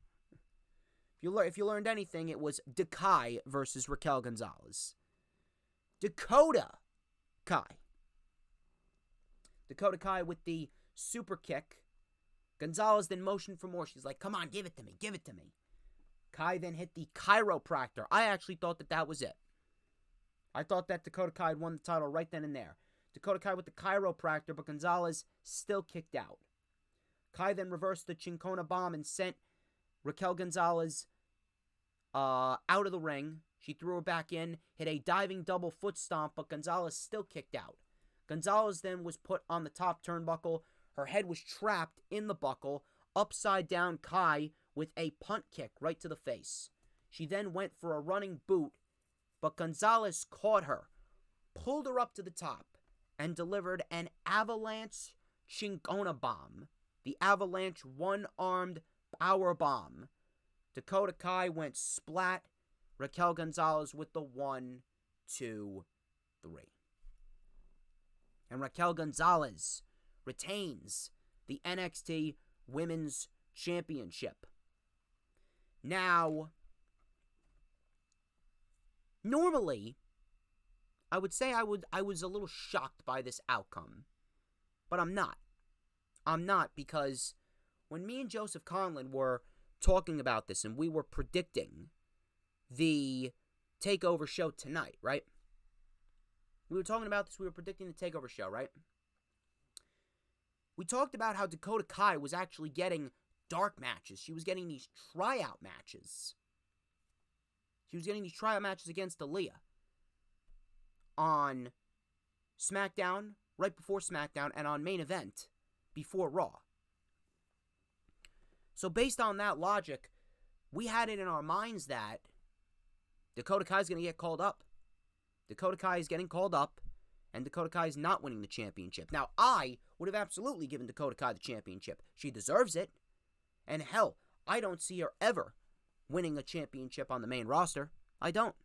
If you learned anything, it was Dakai versus Raquel Gonzalez. Dakota Kai with the super kick. Gonzalez then motioned for more. She's like, come on, give it to me, give it to me. Kai then hit the chiropractor. I actually thought that was it. I thought that Dakota Kai had won the title right then and there. Dakota Kai with the chiropractor, but Gonzalez still kicked out. Kai then reversed the Chincona bomb and sent Raquel Gonzalez out of the ring. She threw her back in, hit a diving double foot stomp, but Gonzalez still kicked out. Gonzalez then was put on the top turnbuckle. Her head was trapped in the buckle. Upside down Kai with a punt kick right to the face. She then went for a running boot, but Gonzalez caught her, pulled her up to the top, and delivered an avalanche Chincona bomb. The avalanche one-armed power bomb. Dakota Kai went splat. Raquel Gonzalez with the 1, 2, 3. And Raquel Gonzalez retains the NXT Women's Championship. Now, normally, I would say I was a little shocked by this outcome, but I'm not. I'm not, because when me and Joseph Conlon were talking about this and we were predicting the TakeOver show tonight, right? We were talking about this, we were predicting the TakeOver show, right? We talked about how Dakota Kai was actually getting dark matches. She was getting these tryout matches. She was getting these tryout matches against Ilja on SmackDown, right before SmackDown, and on Main Event before Raw. So based on that logic, we had it in our minds that Dakota Kai is going to get called up. Dakota Kai is getting called up, and Dakota Kai is not winning the championship. Now, I would have absolutely given Dakota Kai the championship. She deserves it. And hell, I don't see her ever winning a championship on the main roster. I don't.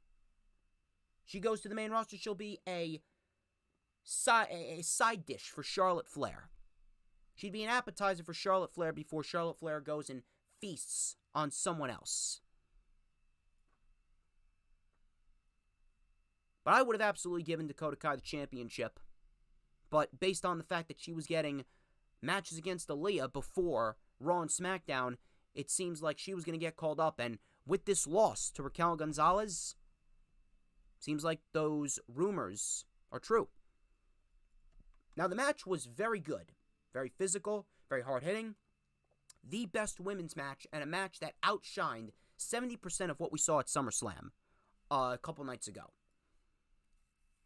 She goes to the main roster, she'll be a side dish for Charlotte Flair. She'd be an appetizer for Charlotte Flair before Charlotte Flair goes and feasts on someone else. But I would have absolutely given Dakota Kai the championship. But based on the fact that she was getting matches against Ilja before Raw and SmackDown, it seems like she was going to get called up. And with this loss to Raquel Gonzalez, seems like those rumors are true. Now, the match was very good. Very physical, very hard-hitting. The best women's match, and a match that outshined 70% of what we saw at SummerSlam a couple nights ago.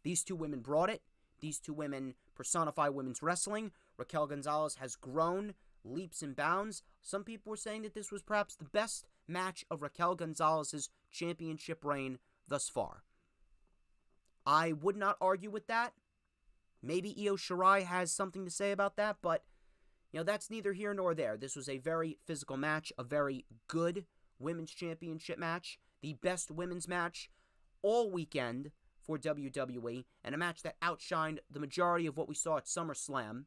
These two women brought it. These two women personify women's wrestling. Raquel Gonzalez has grown leaps and bounds. Some people were saying that this was perhaps the best match of Raquel Gonzalez's championship reign thus far. I would not argue with that. Maybe Io Shirai has something to say about that, but, that's neither here nor there. This was a very physical match, a very good women's championship match, the best women's match all weekend for WWE, and a match that outshined the majority of what we saw at SummerSlam.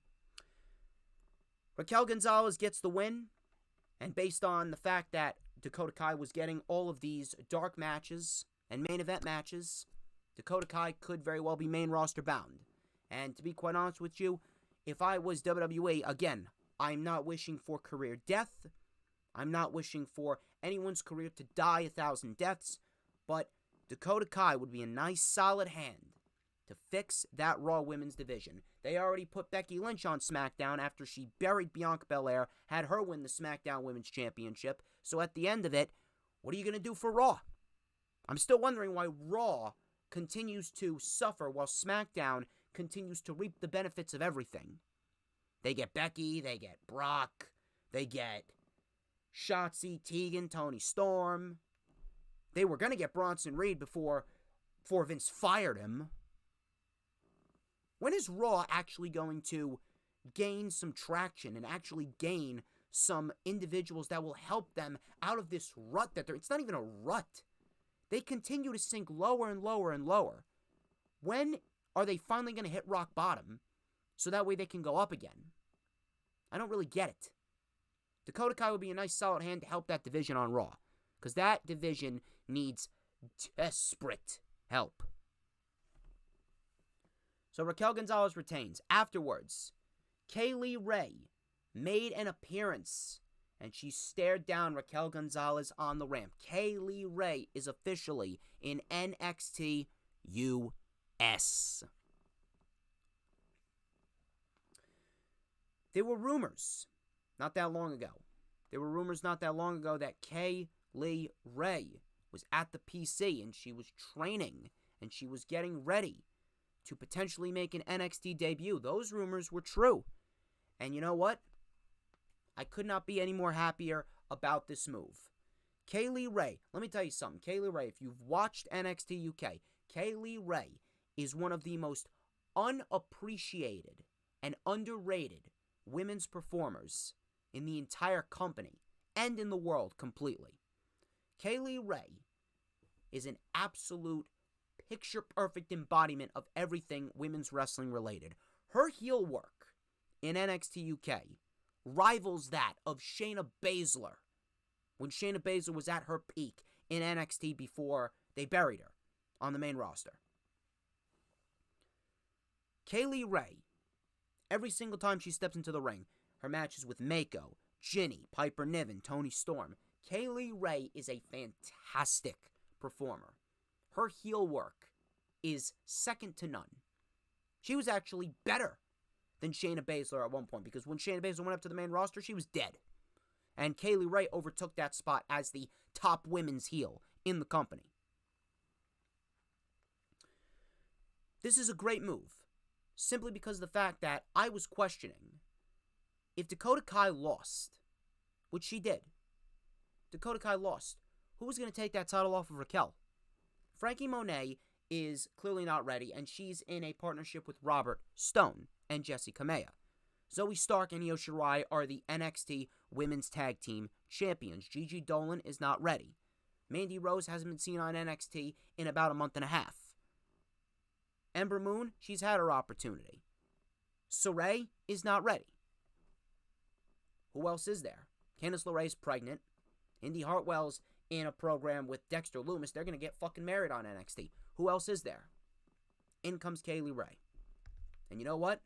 Raquel Gonzalez gets the win, and based on the fact that Dakota Kai was getting all of these dark matches and main event matches, Dakota Kai could very well be main roster bound. And to be quite honest with you, if I was WWE, again, I'm not wishing for career death. I'm not wishing for anyone's career to die 1,000 deaths. But Dakota Kai would be a nice solid hand to fix that Raw Women's division. They already put Becky Lynch on SmackDown after she buried Bianca Belair, had her win the SmackDown Women's Championship. So at the end of it, what are you going to do for Raw? I'm still wondering why Raw continues to suffer while SmackDown continues to reap the benefits of everything. They get Becky, they get Brock, they get Shotzi, Tegan, Toni Storm. They were going to get Bronson Reed before Vince fired him. When is Raw actually going to gain some traction and actually gain some individuals that will help them out of this rut that it's not even a rut. They continue to sink lower and lower and lower. When are they finally going to hit rock bottom so that way they can go up again? I don't really get it. Dakota Kai would be a nice solid hand to help that division on Raw, because that division needs desperate help. So Raquel Gonzalez retains. Afterwards, Kaylee Ray made an appearance, and she stared down Raquel Gonzalez on the ramp. Kaylee Ray is officially in NXT US. There were rumors not that long ago. That Kaylee Ray was at the PC, and she was training, and she was getting ready to potentially make an NXT debut. Those rumors were true. And you know what? I could not be any more happier about this move. Kaylee Ray, let me tell you something. Kaylee Ray, if you've watched NXT UK, Kaylee Ray is one of the most unappreciated and underrated women's performers in the entire company and in the world completely. Kaylee Ray is an absolute picture-perfect embodiment of everything women's wrestling related. Her heel work in NXT UK rivals that of Shayna Baszler when Shayna Baszler was at her peak in NXT before they buried her on the main roster. Kaylee Ray, every single time she steps into the ring, her matches with Mako, Jinny, Piper Niven, Toni Storm, Kaylee Ray is a fantastic performer. Her heel work is second to none. She was actually better than Shayna Baszler at one point, because when Shayna Baszler went up to the main roster, she was dead. And Kaylee Ray overtook that spot as the top women's heel in the company. This is a great move, simply because of the fact that I was questioning if Dakota Kai lost, which she did. Dakota Kai lost. Who was going to take that title off of Raquel? Frankie Monet is clearly not ready, and she's in a partnership with Robert Stone and Jessi Kamea. Zoe Stark and Io Shirai are the NXT Women's Tag Team Champions. Gigi Dolan is not ready. Mandy Rose hasn't been seen on NXT in about a month and a half. Ember Moon, she's had her opportunity. Saray is not ready. Who else is there? Candice LeRae's pregnant. Indy Hartwell's in a program with Dexter Lumis. They're going to get fucking married on NXT. Who else is there? In comes Kaylee Ray. And you know what?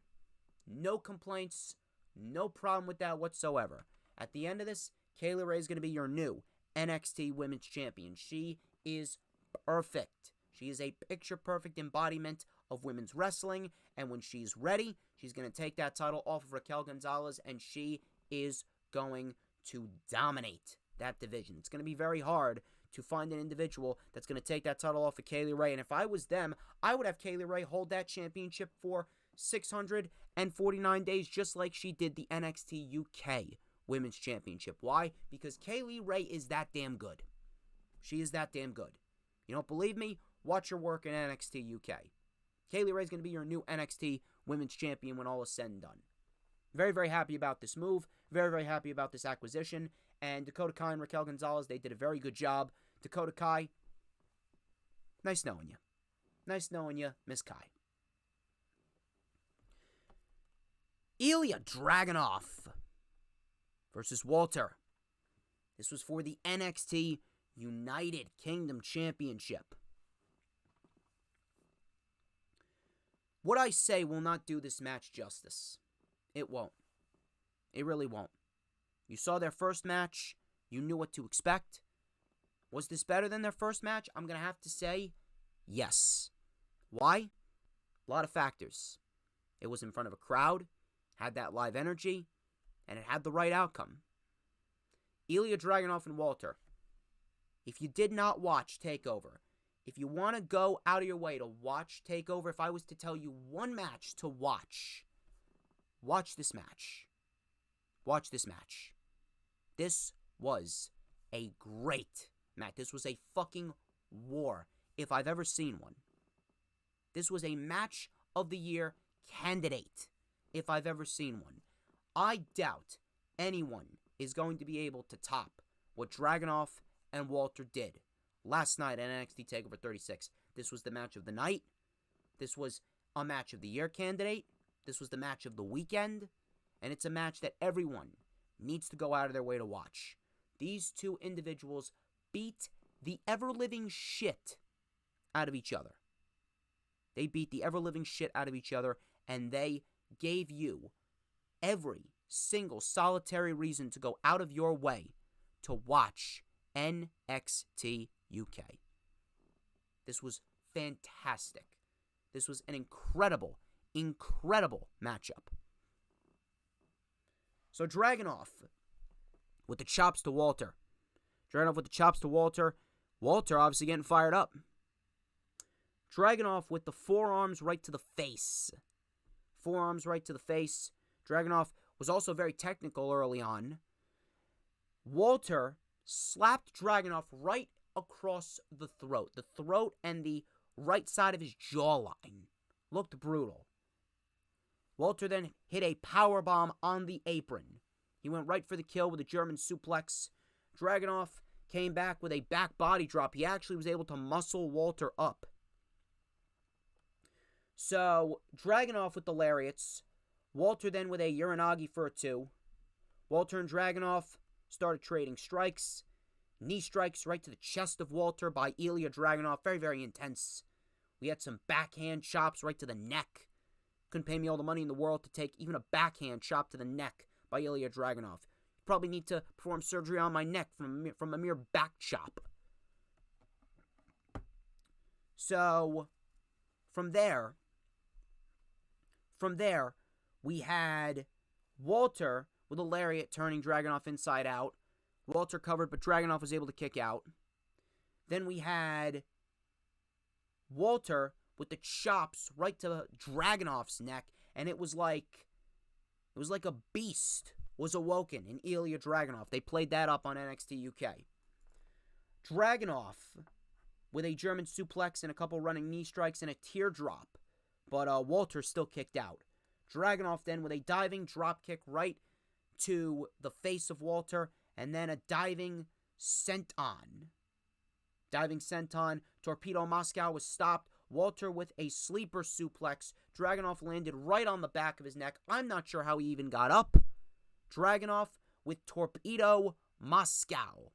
No complaints. No problem with that whatsoever. At the end of this, Kaylee Ray is going to be your new NXT Women's Champion. She is perfect. She is a picture-perfect embodiment of women's wrestling. And when she's ready, she's going to take that title off of Raquel Gonzalez, and she is going to dominate that division. It's going to be very hard to find an individual that's going to take that title off of Kaylee Ray. And if I was them, I would have Kaylee Ray hold that championship for 649 days, just like she did the NXT UK Women's Championship. Why? Because Kaylee Ray is that damn good. She is that damn good. You don't believe me? Watch her work in NXT UK. Kaylee Ray is going to be your new NXT Women's Champion when all is said and done. Very, very happy about this move. Very, very happy about this acquisition. And Dakota Kai and Raquel Gonzalez, they did a very good job. Dakota Kai, nice knowing you. Nice knowing you, Miss Kai. Ilja Dragunov versus Walter. This was for the NXT United Kingdom Championship. What I say will not do this match justice. It won't. It really won't. You saw their first match. You knew what to expect. Was this better than their first match? I'm going to have to say yes. Why? A lot of factors. It was in front of a crowd, had that live energy, and it had the right outcome. Ilja Dragunov and Walter, if you did not watch TakeOver, if you want to go out of your way to watch TakeOver, if I was to tell you one match to watch, watch this match. Watch this match. This was a great match. This was a fucking war, if I've ever seen one. This was a match of the year candidate, if I've ever seen one. I doubt anyone is going to be able to top what Dragunov and Walter did last night at NXT TakeOver 36. This was the match of the night. This was a match of the year candidate. This was the match of the weekend. And it's a match that everyone needs to go out of their way to watch. These two individuals beat the ever-living shit out of each other. They beat the ever-living shit out of each other, and they gave you every single solitary reason to go out of your way to watch NXT UK. This was fantastic. This was an incredible, incredible matchup. So Dragunov with the chops to Walter. Dragunov with the chops to Walter. Walter obviously getting fired up. Dragunov with the forearms right to the face. Forearms right to the face. Dragunov was also very technical early on. Walter slapped Dragunov right across the throat. The throat and the right side of his jawline. Looked brutal. Walter then hit a powerbomb on the apron. He went right for the kill with a German suplex. Dragunov came back with a back body drop. He actually was able to muscle Walter up. So, Dragunov with the lariats. Walter then with a Uranagi for a 2. Walter and Dragunov started trading strikes. Knee strikes right to the chest of Walter by Ilja Dragunov. Very, very intense. We had some backhand chops right to the neck. Couldn't pay me all the money in the world to take even a backhand chop to the neck by Ilja Dragunov. Probably need to perform surgery on my neck from a mere back chop. So, from there, we had Walter with a lariat turning Dragunov inside out. Walter covered, but Dragunov was able to kick out. Then we had Walter with the chops right to Dragunov's neck, and it was like a beast was awoken in Ilja Dragunov. They played that up on NXT UK. Dragunov with a German suplex and a couple running knee strikes and a teardrop, but Walter still kicked out. Dragunov then with a diving drop kick right to the face of Walter, and then a diving senton. Torpedo Moscow was stopped. Walter with a sleeper suplex. Dragunov landed right on the back of his neck. I'm not sure how he even got up. Dragunov with Torpedo Moscow.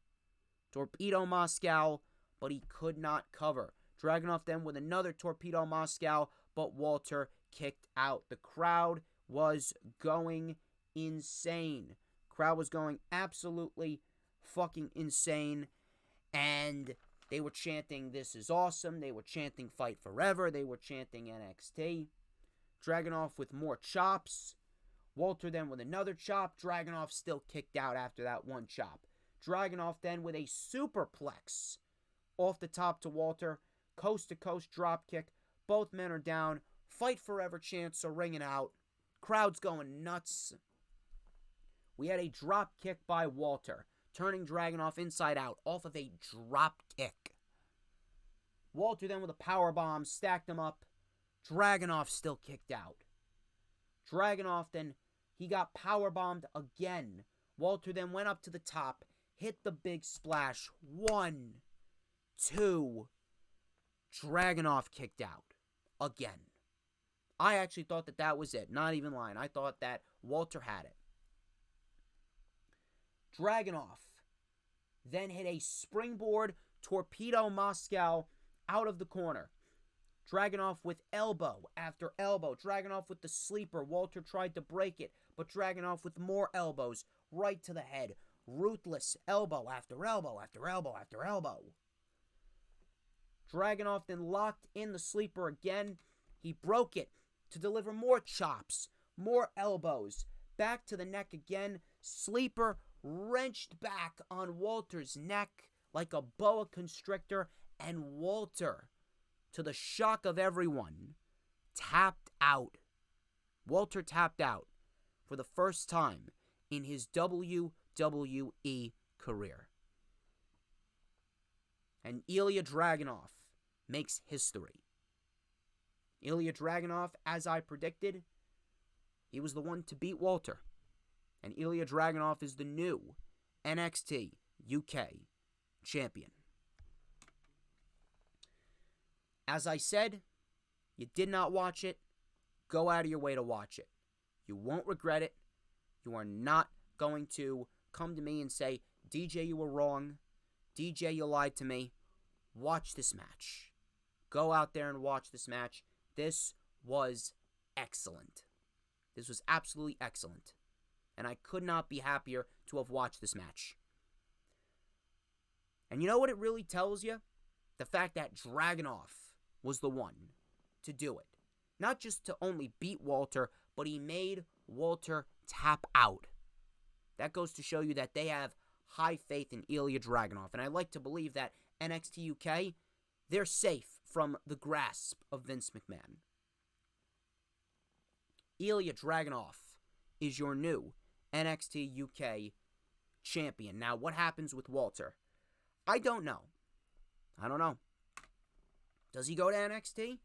But he could not cover. Dragunov then with another Torpedo Moscow, but Walter kicked out. The crowd was going insane. Crowd was going absolutely fucking insane. And they were chanting, "This is awesome." They were chanting, "Fight forever." They were chanting NXT. Dragunov with more chops. Walter then with another chop. Dragunov still kicked out after that one chop. Dragunov then with a superplex off the top to Walter. Coast-to-coast drop kick. Both men are down. Fight forever chants are ringing out. Crowd's going nuts. We had a drop kick by Walter, turning Dragunov inside out off of a drop kick. Walter then with a powerbomb stacked him up. Dragunov still kicked out. Dragunov then, he got powerbombed again. Walter then went up to the top, hit the big splash. 1, 2. Dragunov kicked out again. I actually thought that was it. Not even lying. I thought that Walter had it. Dragunov then hit a springboard Torpedo Moscow out of the corner. Dragunov with elbow after elbow. Dragunov with the sleeper. Walter tried to break it, but Dragunov with more elbows right to the head. Ruthless elbow after elbow after elbow after elbow. Dragunov then locked in the sleeper again, He broke it to deliver more chops, more elbows, back to the neck again. Sleeper wrenched back on Walter's neck like a boa constrictor, and Walter, to the shock of everyone, tapped out. Walter tapped out for the first time in his WWE career. And Ilja Dragunov makes history. Ilja Dragunov, as I predicted, he was the one to beat Walter. And Ilja Dragunov is the new NXT UK Champion. As I said, you did not watch it, go out of your way to watch it. You won't regret it. You are not going to come to me and say, DJ, you were wrong. DJ, you lied to me. Watch this match. Go out there and watch this match. This was excellent. This was absolutely excellent. And I could not be happier to have watched this match. And you know what it really tells you? The fact that Dragunov was the one to do it. Not just to only beat Walter, but he made Walter tap out. That goes to show you that they have high faith in Ilja Dragunov. And I like to believe that NXT UK, they're safe from the grasp of Vince McMahon. Ilja Dragunov is your new NXT UK champion. Now, what happens with Walter? I don't know. Does he go to NXT?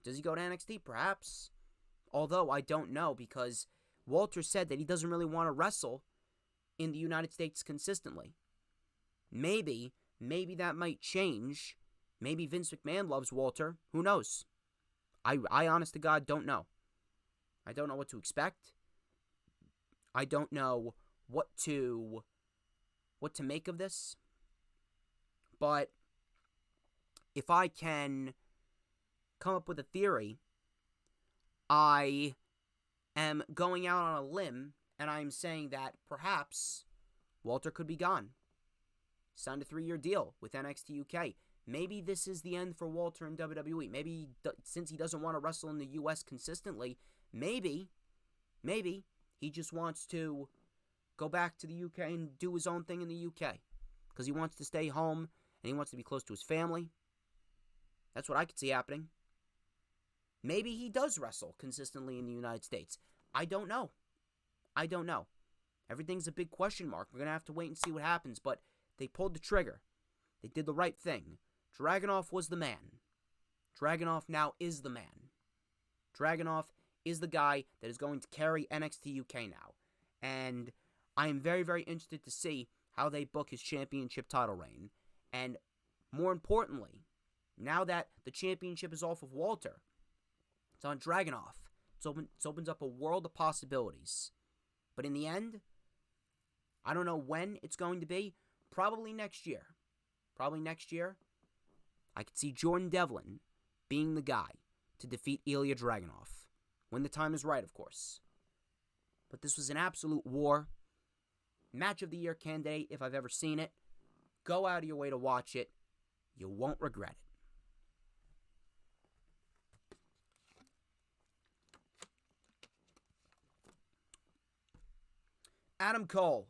Does he go to NXT? Perhaps. Although, I don't know, because Walter said that he doesn't really want to wrestle in the United States consistently. Maybe that might change. Maybe Vince McMahon loves Walter. Who knows? I honest to God, don't know. I don't know what to expect. I don't know what to make of this. But if I can come up with a theory, I am going out on a limb and I'm saying that perhaps Walter could be gone. Signed a 3-year deal with NXT UK. Maybe this is the end for Walter in WWE. Maybe since he doesn't want to wrestle in the US consistently, maybe he just wants to go back to the UK and do his own thing in the UK. Because he wants to stay home and he wants to be close to his family. That's what I could see happening. Maybe he does wrestle consistently in the United States. I don't know. Everything's a big question mark. We're going to have to wait and see what happens. But they pulled the trigger. They did the right thing. Dragunov was the man. Dragunov now is the man. Dragunov is the guy that is going to carry NXT UK now. And I am very, very interested to see how they book his championship title reign. And more importantly, now that the championship is off of Walter, it's on Dragunov. It opens up a world of possibilities. But in the end, I don't know when it's going to be. Probably next year. I could see Jordan Devlin being the guy to defeat Ilja Dragunov. When the time is right, of course. But this was an absolute war. Match of the year candidate, if I've ever seen it. Go out of your way to watch it. You won't regret it. Adam Cole,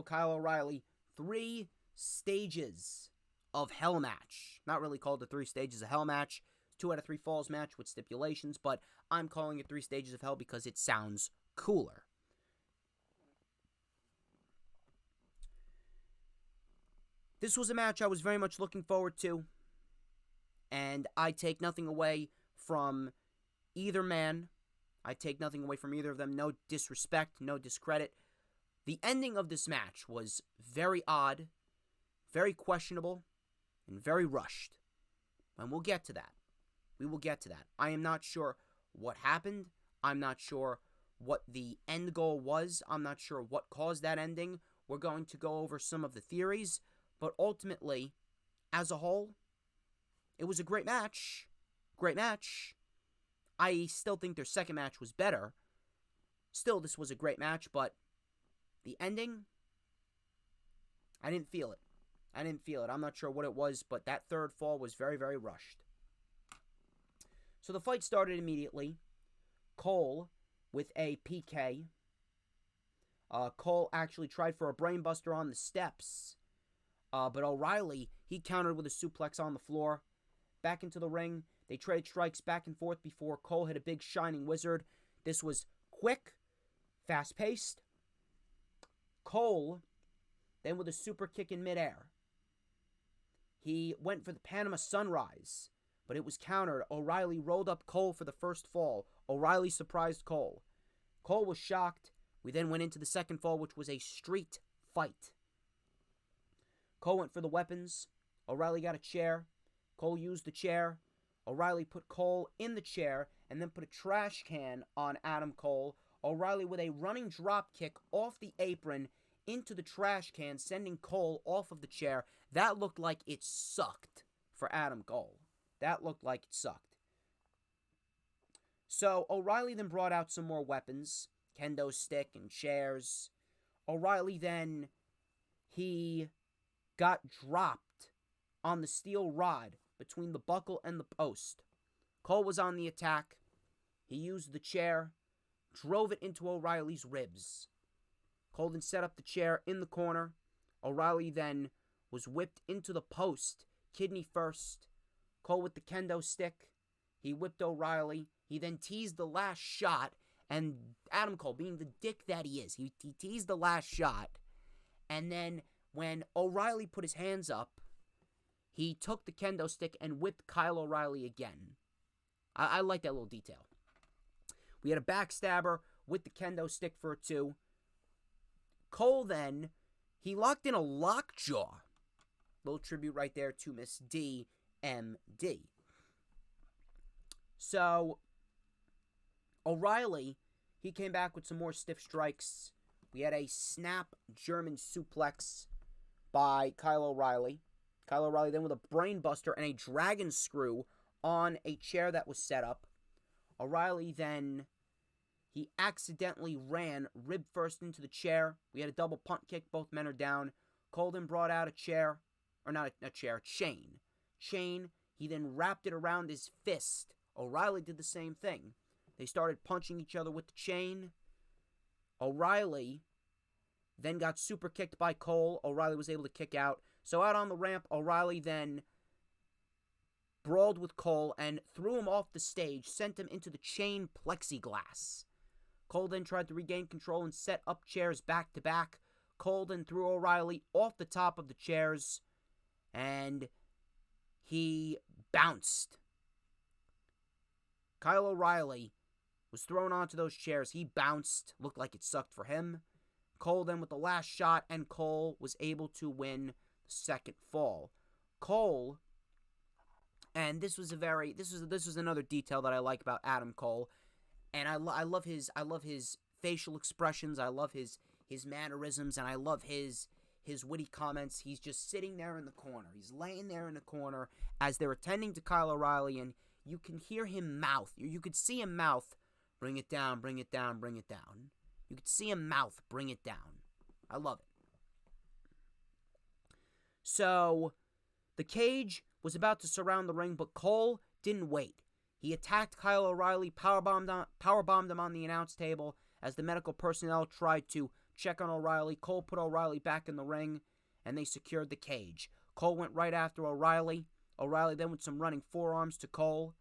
Kyle O'Reilly, 3 stages of Hell match. Not really called the 3 stages of Hell match. 2 out of 3 falls match with stipulations, but I'm calling it 3 stages of Hell because it sounds cooler. This was a match I was very much looking forward to, and I take nothing away from either man. I take nothing away from either of them. No disrespect, no discredit. The ending of this match was very odd, very questionable, and very rushed. And we'll get to that. We will get to that. I am not sure what happened. I'm not sure what the end goal was. I'm not sure what caused that ending. We're going to go over some of the theories. But ultimately, as a whole, it was a great match. Great match. I still think their second match was better. Still, this was a great match, but the ending, I didn't feel it. I'm not sure what it was, but that third fall was very, very rushed. So the fight started immediately. Cole with a PK. Cole actually tried for a brainbuster on the steps. But O'Reilly, he countered with a suplex on the floor. Back into the ring. They traded strikes back and forth before Cole hit a big shining wizard. This was quick, fast-paced. Cole, then with a super kick in midair. He went for the Panama Sunrise, but it was countered. O'Reilly rolled up Cole for the first fall. O'Reilly surprised Cole. Cole was shocked. We then went into the second fall, which was a street fight. Cole went for the weapons. O'Reilly got a chair. Cole used the chair. O'Reilly put Cole in the chair and then put a trash can on Adam Cole. O'Reilly with a running drop kick off the apron into the trash can, sending Cole off of the chair. That looked like it sucked for Adam Cole. That looked like it sucked. So O'Reilly then brought out some more weapons. Kendo stick and chairs. O'Reilly then, he got dropped on the steel rod between the buckle and the post. Cole was on the attack. He used the chair, drove it into O'Reilly's ribs. Cole then set up the chair in the corner. O'Reilly then was whipped into the post, kidney first. Cole with the kendo stick. He whipped O'Reilly. He then teased the last shot, and Adam Cole, being the dick that he is, he teased the last shot. And then when O'Reilly put his hands up, he took the kendo stick and whipped Kyle O'Reilly again. I like that little detail. We had a backstabber with the kendo stick for a 2. Cole then, he locked in a lockjaw. Little tribute right there to Miss DMD. So, O'Reilly, he came back with some more stiff strikes. We had a snap German suplex by Kyle O'Reilly. Kyle O'Reilly then with a brain buster and a dragon screw on a chair that was set up. O'Reilly then, he accidentally ran rib first into the chair. We had a double punt kick. Both men are down. Cole then brought out a chair. Or not a chair, a chain. Chain. He then wrapped it around his fist. O'Reilly did the same thing. They started punching each other with the chain. O'Reilly then got super kicked by Cole. O'Reilly was able to kick out. So out on the ramp, O'Reilly then brawled with Cole and threw him off the stage, sent him into the chain plexiglass. Cole then tried to regain control and set up chairs back to back. Cole then threw O'Reilly off the top of the chairs, and he bounced. Kyle O'Reilly was thrown onto those chairs. He bounced. Looked like it sucked for him. Cole then with the last shot, and Cole was able to win the second fall. Cole, and this was another detail that I like about Adam Cole, and I love his facial expressions. I love his mannerisms, and I love his witty comments. He's just sitting there in the corner. He's laying there in the corner as they're attending to Kyle O'Reilly, and you can hear him mouth. You could see him mouth, bring it down, bring it down, bring it down. You could see him mouth, bring it down. I love it. So, the cage was about to surround the ring, but Cole didn't wait. He attacked Kyle O'Reilly, powerbombed him on the announce table as the medical personnel tried to check on O'Reilly. Cole put O'Reilly back in the ring, and they secured the cage. Cole went right after O'Reilly. O'Reilly then with some running forearms to Cole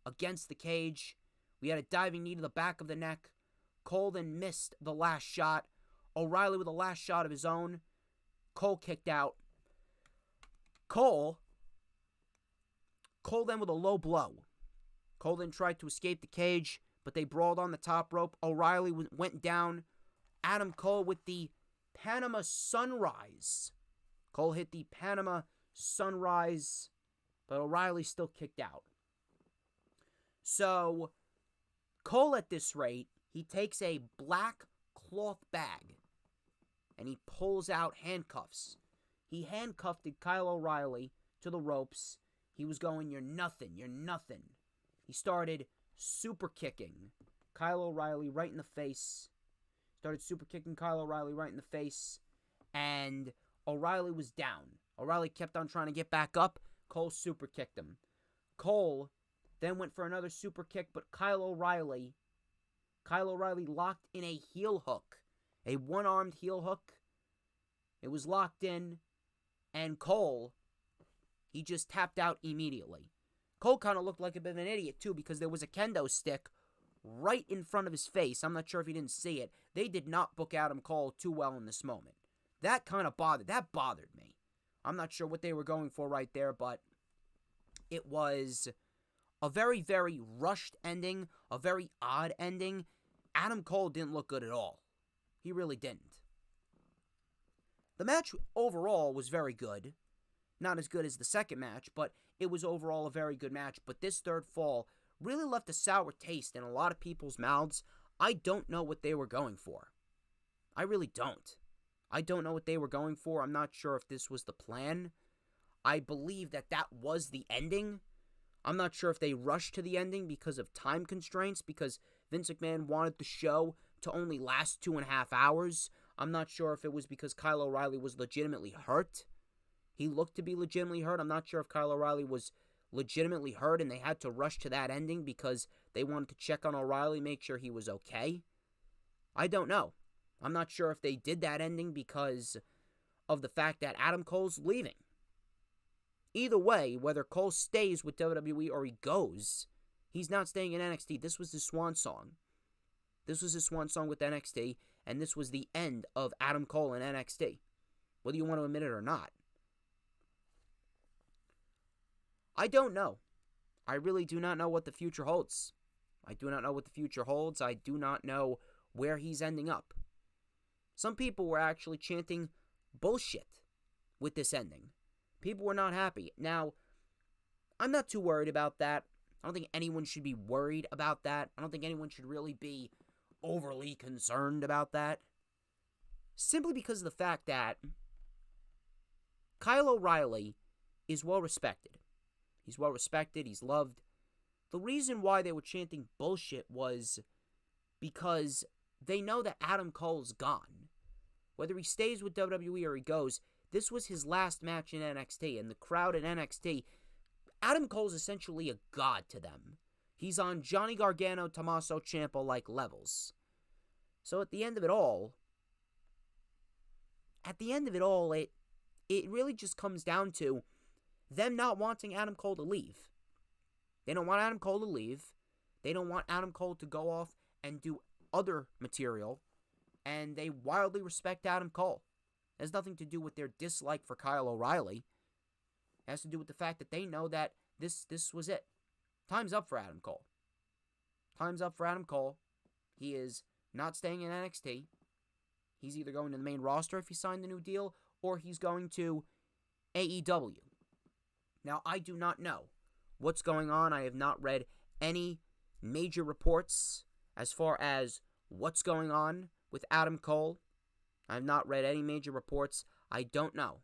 against the cage. We had a diving knee to the back of the neck. Cole then missed the last shot. O'Reilly with the last shot of his own. Cole kicked out. Cole then with a low blow. Cole then tried to escape the cage, but they brawled on the top rope. O'Reilly went down. Adam Cole with the Panama Sunrise. Cole hit the Panama Sunrise, but O'Reilly still kicked out. So, Cole at this rate, he takes a black cloth bag, and he pulls out handcuffs. He handcuffed Kyle O'Reilly to the ropes. He was going, "You're nothing, you're nothing." He started super kicking Kyle O'Reilly right in the face. And O'Reilly was down. O'Reilly kept on trying to get back up. Cole super kicked him. Cole then went for another super kick, but Kyle O'Reilly locked in a heel hook, a one-armed heel hook. It was locked in, and Cole, he just tapped out immediately. Cole kind of looked like a bit of an idiot, too, because there was a kendo stick right in front of his face. I'm not sure if he didn't see it. They did not book Adam Cole too well in this moment. That kind of bothered me. I'm not sure what they were going for right there, but it was a very, very rushed ending, a very odd ending. Adam Cole didn't look good at all. He really didn't. The match overall was very good. Not as good as the second match, but it was overall a very good match. But this third fall really left a sour taste in a lot of people's mouths. I don't know what they were going for. I really don't. I don't know what they were going for. I'm not sure if this was the plan. I believe that was the ending. I'm not sure if they rushed to the ending because of time constraints, because Vince McMahon wanted the show to only last 2.5 hours. I'm not sure if it was because Kyle O'Reilly was legitimately hurt. He looked to be legitimately hurt. I'm not sure if Kyle O'Reilly was legitimately hurt and they had to rush to that ending because they wanted to check on O'Reilly, make sure he was okay. I don't know. I'm not sure if they did that ending because of the fact that Adam Cole's leaving. Either way, whether Cole stays with WWE or he goes, he's not staying in NXT. This was his swan song. This was his swan song with NXT, and this was the end of Adam Cole in NXT, whether you want to admit it or not. I don't know. I really do not know what the future holds. I do not know what the future holds. I do not know where he's ending up. Some people were actually chanting bullshit with this ending. People were not happy. Now, I'm not too worried about that. I don't think anyone should be worried about that. I don't think anyone should really be overly concerned about that. Simply because of the fact that Kyle O'Reilly is well respected. He's well respected. He's loved. The reason why they were chanting bullshit was because they know that Adam Cole's gone. Whether he stays with WWE or he goes, this was his last match in NXT, and the crowd at NXT, Adam Cole's essentially a god to them. He's on Johnny Gargano, Tommaso Ciampa-like levels. So at the end of it all, it really just comes down to them not wanting Adam Cole to leave. They don't want Adam Cole to leave. They don't want Adam Cole to go off and do other material. And they wildly respect Adam Cole. It has nothing to do with their dislike for Kyle O'Reilly. It has to do with the fact that they know that this was it. Time's up for Adam Cole. Time's up for Adam Cole. He is not staying in NXT. He's either going to the main roster if he signed the new deal, or he's going to AEW. Now, I do not know what's going on. I have not read any major reports as far as what's going on with Adam Cole. I have not read any major reports. I don't know.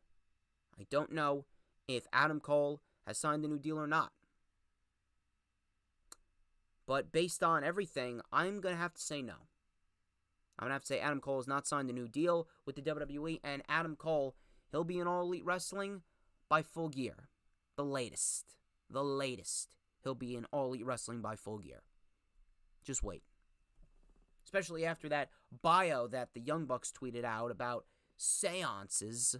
I don't know if Adam Cole has signed the new deal or not. But based on everything, I'm going to have to say no. I'm going to have to say Adam Cole has not signed a new deal with the WWE, and Adam Cole, he'll be in All Elite Wrestling by Full Gear. The latest. He'll be in All Elite Wrestling by Full Gear. Just wait. Especially after that bio that the Young Bucks tweeted out about seances.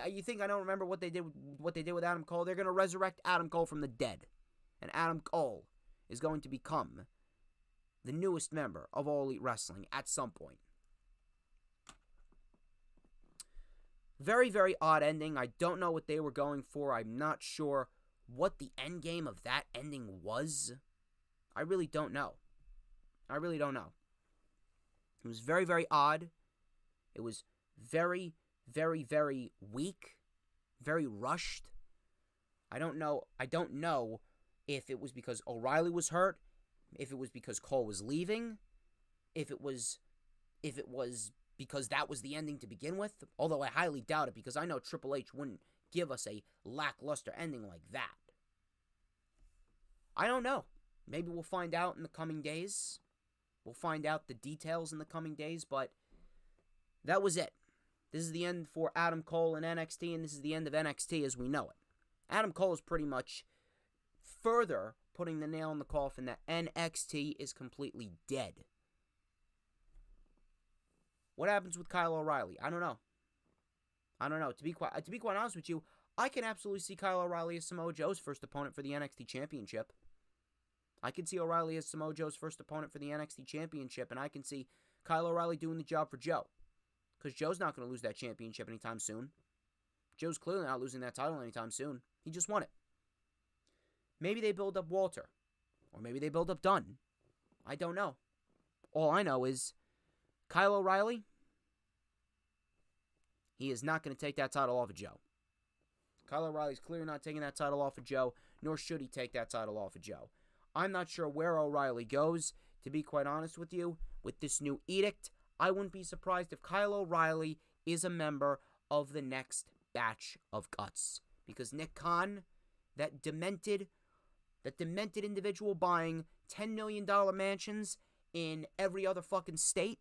You think I don't remember what they did with Adam Cole? They're going to resurrect Adam Cole from the dead. And Adam Cole is going to become the newest member of All Elite Wrestling at some point. Very, very odd ending. I don't know what they were going for. I'm not sure what the end game of that ending was. I really don't know. It was very, very odd. It was very, very, very weak. Very rushed. I don't know if it was because O'Reilly was hurt, if it was because Cole was leaving, if it was because that was the ending to begin with, although I highly doubt it because I know Triple H wouldn't give us a lackluster ending like that. I don't know. Maybe we'll find out in the coming days. We'll find out the details in the coming days, but that was it. This is the end for Adam Cole in NXT, and this is the end of NXT as we know it. Adam Cole is pretty much further putting the nail in the coffin that NXT is completely dead. What happens with Kyle O'Reilly? I don't know. To be quite honest with you, I can absolutely see Kyle O'Reilly as Samoa Joe's first opponent for the NXT Championship. I can see O'Reilly as Samoa Joe's first opponent for the NXT Championship, and I can see Kyle O'Reilly doing the job for Joe. Because Joe's not going to lose that championship anytime soon. Joe's clearly not losing that title anytime soon. He just won it. Maybe they build up Walter. Or maybe they build up Dunn. I don't know. All I know is Kyle O'Reilly, he is not going to take that title off of Joe. Kyle O'Reilly's clearly not taking that title off of Joe, nor should he take that title off of Joe. I'm not sure where O'Reilly goes, to be quite honest with you. With this new edict, I wouldn't be surprised if Kyle O'Reilly is a member of the next batch of Guts. Because Nick Khan, that demented individual buying $10 million mansions in every other fucking state,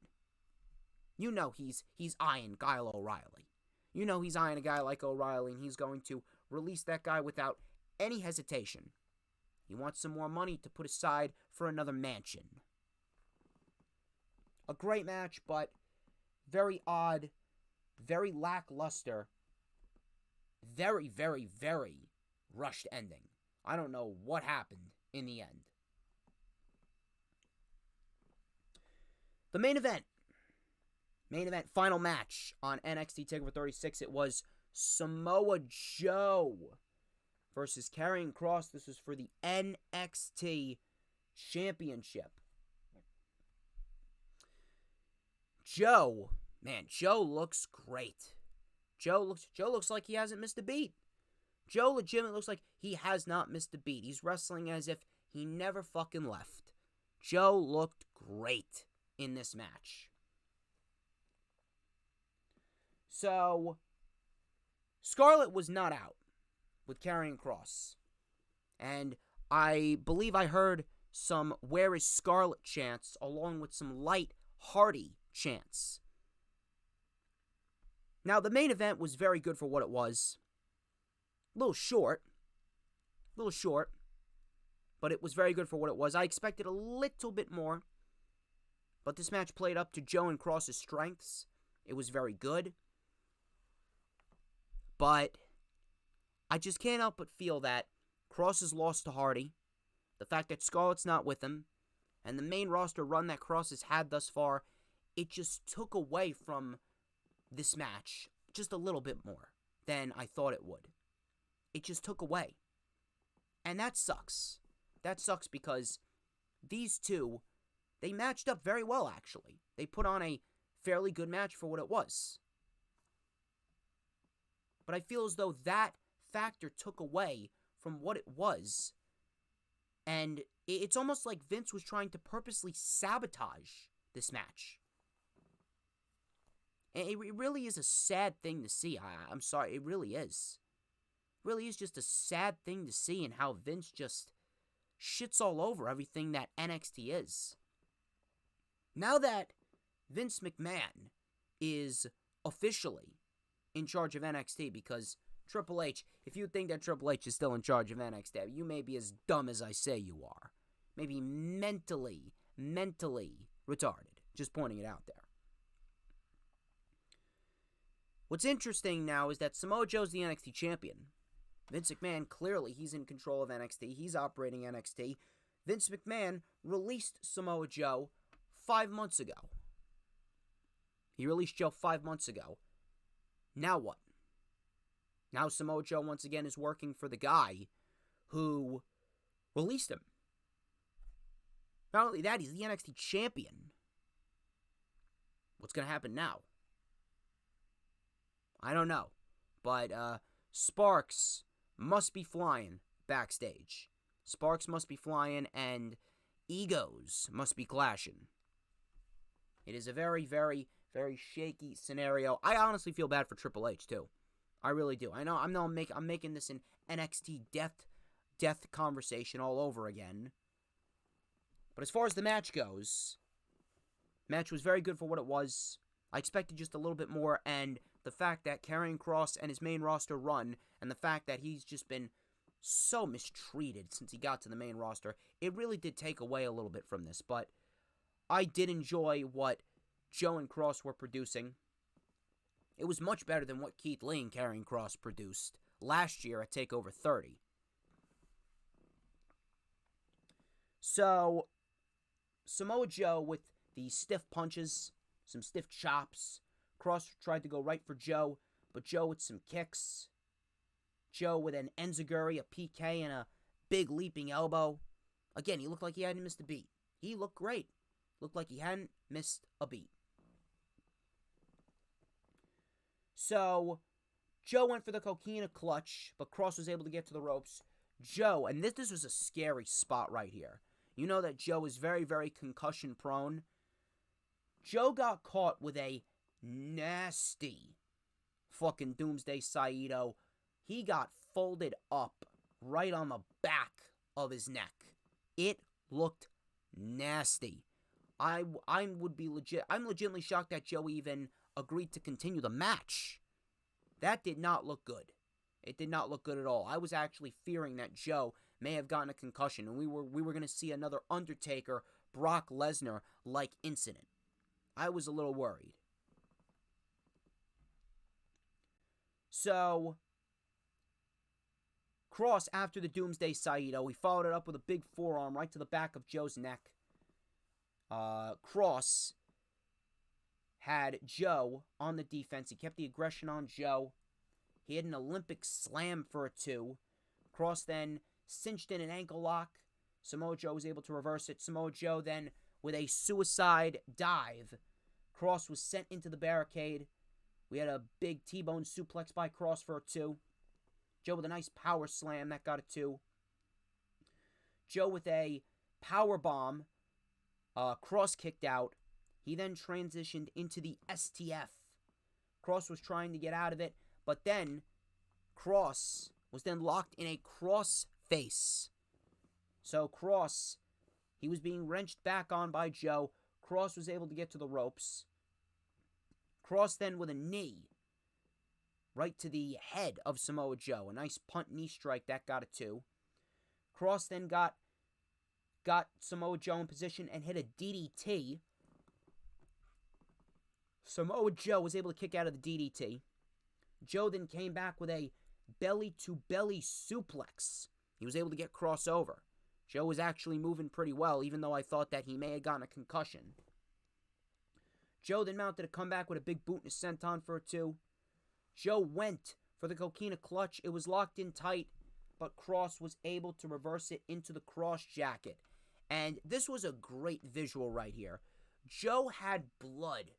you know he's eyeing Kyle O'Reilly. You know he's eyeing a guy like O'Reilly, and he's going to release that guy without any hesitation. He wants some more money to put aside for another mansion. A great match, but very odd, very lackluster, very, very, very rushed ending. I don't know what happened in the end. The main event, final match on NXT TakeOver 36. It was Samoa Joe versus Karrion Kross. This was for the NXT Championship. Joe looks great. Joe looks like he hasn't missed a beat. Joe legitimately looks like he has not missed a beat. He's wrestling as if he never fucking left. Joe looked great in this match. So, Scarlett was not out with Karrion Kross. And I believe I heard some "Where is Scarlett" chants along with some light, hearty chants. Now, the main event was very good for what it was. A little short, but it was very good for what it was. I expected a little bit more, but this match played up to Joe and Kross's strengths. It was very good. But I just can't help but feel that Kross has lost to Hardy, the fact that Scarlett's not with him, and the main roster run that Kross has had thus far, it just took away from this match just a little bit more than I thought it would. It just took away. And that sucks. That sucks because these two, they matched up very well, actually. They put on a fairly good match for what it was. But I feel as though that factor took away from what it was. And it's almost like Vince was trying to purposely sabotage this match. And it really is a sad thing to see. I'm sorry, it really is. It really is just a sad thing to see in how Vince just shits all over everything that NXT is. Now that Vince McMahon is officially in charge of NXT, because Triple H, if you think that Triple H is still in charge of NXT, you may be as dumb as I say you are. Maybe mentally retarded. Just pointing it out there. What's interesting now is that Samoa Joe's the NXT champion. Vince McMahon, clearly, he's in control of NXT. He's operating NXT. Vince McMahon released Samoa Joe 5 months ago. He released Joe 5 months ago. Now what? Now Samoa Joe once again is working for the guy who released him. Not only that, he's the NXT champion. What's going to happen now? I don't know. But sparks must be flying backstage. Sparks must be flying and egos must be clashing. It is a very, very, very shaky scenario. I honestly feel bad for Triple H too. I really do. I'm making this an NXT death conversation all over again. But as far as the match goes, match was very good for what it was. I expected just a little bit more, and the fact that Karrion Kross and his main roster run, and the fact that he's just been so mistreated since he got to the main roster. It really did take away a little bit from this, but I did enjoy what Joe and Kross were producing. It was much better than what Keith Lee and Karrion Kross produced last year at TakeOver 30. So, Samoa Joe with the stiff punches, some stiff chops. Kross tried to go right for Joe, but Joe with some kicks. Joe with an enziguri, a PK, and a big leaping elbow. Again, he looked like he hadn't missed a beat. He looked great. Looked like he hadn't missed a beat. So, Joe went for the coquina clutch, but Kross was able to get to the ropes. Joe, and this was a scary spot right here. You know that Joe is very, very concussion prone. Joe got caught with a nasty fucking Doomsday Saito. He got folded up right on the back of his neck. It looked nasty. I'm legitimately shocked that Joe even agreed to continue the match. That did not look good. It did not look good at all. I was actually fearing that Joe may have gotten a concussion, and we were going to see another Undertaker, Brock Lesnar-like incident. I was a little worried. So, Kross, after the Doomsday Saito, he followed it up with a big forearm right to the back of Joe's neck. Kross had Joe on the defense. He kept the aggression on Joe. He had an Olympic slam for a 2. Kross then cinched in an ankle lock. Samoa Joe was able to reverse it. Samoa Joe then, with a suicide dive, Kross was sent into the barricade. We had a big T-bone suplex by Kross for a 2. Joe with a nice power slam. That got a 2. Joe with a power bomb. Kross kicked out. He then transitioned into the STF. Kross was trying to get out of it, but then Kross was then locked in a cross face. So Kross, he was being wrenched back on by Joe. Kross was able to get to the ropes. Kross then with a knee right to the head of Samoa Joe. A nice punt knee strike, that got a 2. Kross then got Samoa Joe in position and hit a DDT. Samoa Joe was able to kick out of the DDT. Joe then came back with a belly-to-belly suplex. He was able to get Kross over. Joe was actually moving pretty well, even though I thought that he may have gotten a concussion. Joe then mounted a comeback with a big boot and a senton for a 2. Joe went for the coquina clutch. It was locked in tight, but Kross was able to reverse it into the cross jacket. And this was a great visual right here. Joe had blood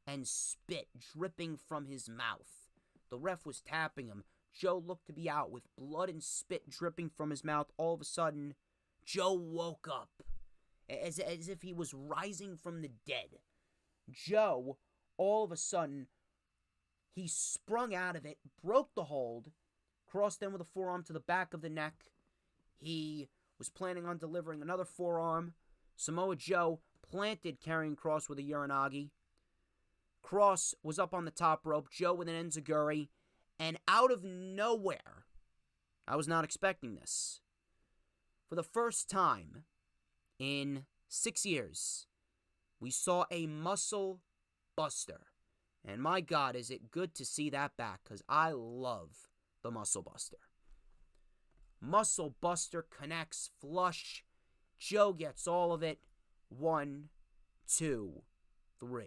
and spit dripping from his mouth. The ref was tapping him. Joe looked to be out with blood and spit dripping from his mouth. All of a sudden, Joe woke up as if he was rising from the dead. Joe, all of a sudden, he sprung out of it, broke the hold, crossed in with a forearm to the back of the neck. He was planning on delivering another forearm. Samoa Joe planted Karrion Kross with a Uranagi. Kross was up on the top rope, Joe with an enziguri, and out of nowhere, I was not expecting this. For the first time in 6 years, we saw a muscle buster. And my God, is it good to see that back, because I love the muscle buster. Muscle buster connects flush. Joe gets all of it. 1, 2, 3.